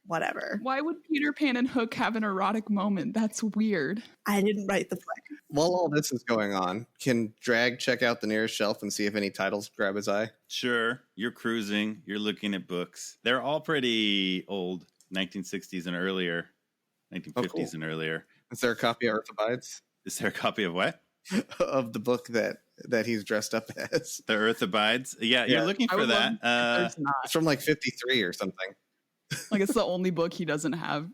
Whatever. Why would Peter Pan and Hook have an erotic moment? That's weird. I didn't write the play. While all this is going on, can Drag check out the nearest shelf and see if any titles grab his eye? Sure. You're cruising. You're looking at books. They're all pretty old, 1960s and earlier, 1950s and earlier. Is there a copy of Earth Abides? Is there a copy of what? Of the book that he's dressed up as? The Earth Abides? Yeah, you're looking I for would love that. if there's not. It's from like 53 or something. Like it's the only book he doesn't have.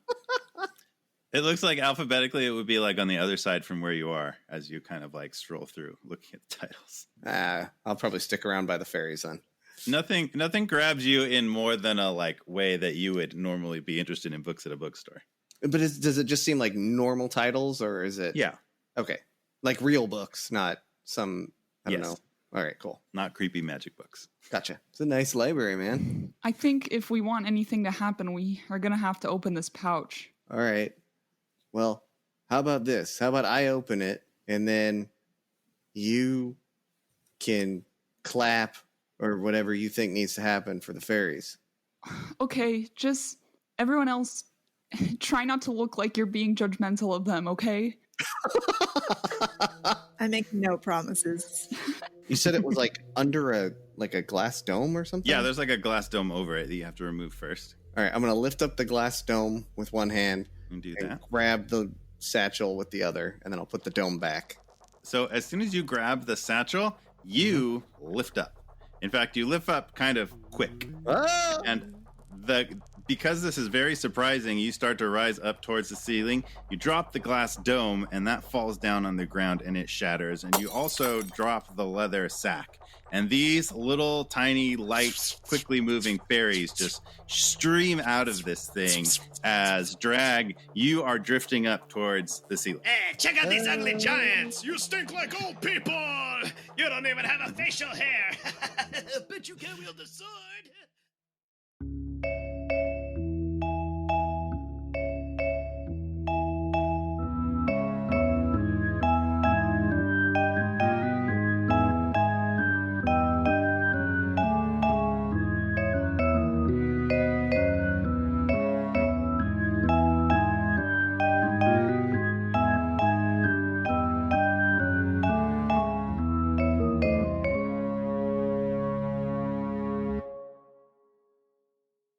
It looks like alphabetically it would be like on the other side from where you are as you kind of like stroll through looking at the titles. I'll probably stick around by the fairies then. Nothing grabs you in more than a like way that you would normally be interested in books at a bookstore. But does it just seem like normal titles or is it? Yeah. Okay. Like real books, not some, I don't Yes. know. All right, cool. Not creepy magic books. Gotcha. It's a nice library, man. I think if we want anything to happen, we are going to have to open this pouch. All right. Well, how about this? How about I open it and then you can clap or whatever you think needs to happen for the fairies. Okay, just everyone else, try not to look like you're being judgmental of them, okay? I make no promises. You said it was like under a glass dome or something? Yeah, there's like a glass dome over it that you have to remove first. All right, I'm going to lift up the glass dome with one hand And do and that. grab the satchel with the other, and then I'll put the dome back. So as soon as you grab the satchel, you lift up. In fact, you lift up kind of quick. Oh! And because this is very surprising, you start to rise up towards the ceiling. You drop the glass dome, and that falls down on the ground, and it shatters. And you also drop the leather sack. And these little, tiny, light, quickly moving fairies just stream out of this thing as Drag, you are drifting up towards the ceiling. Hey, check out these ugly giants! You stink like old people! You don't even have a facial hair! Bet you can't wield the sword!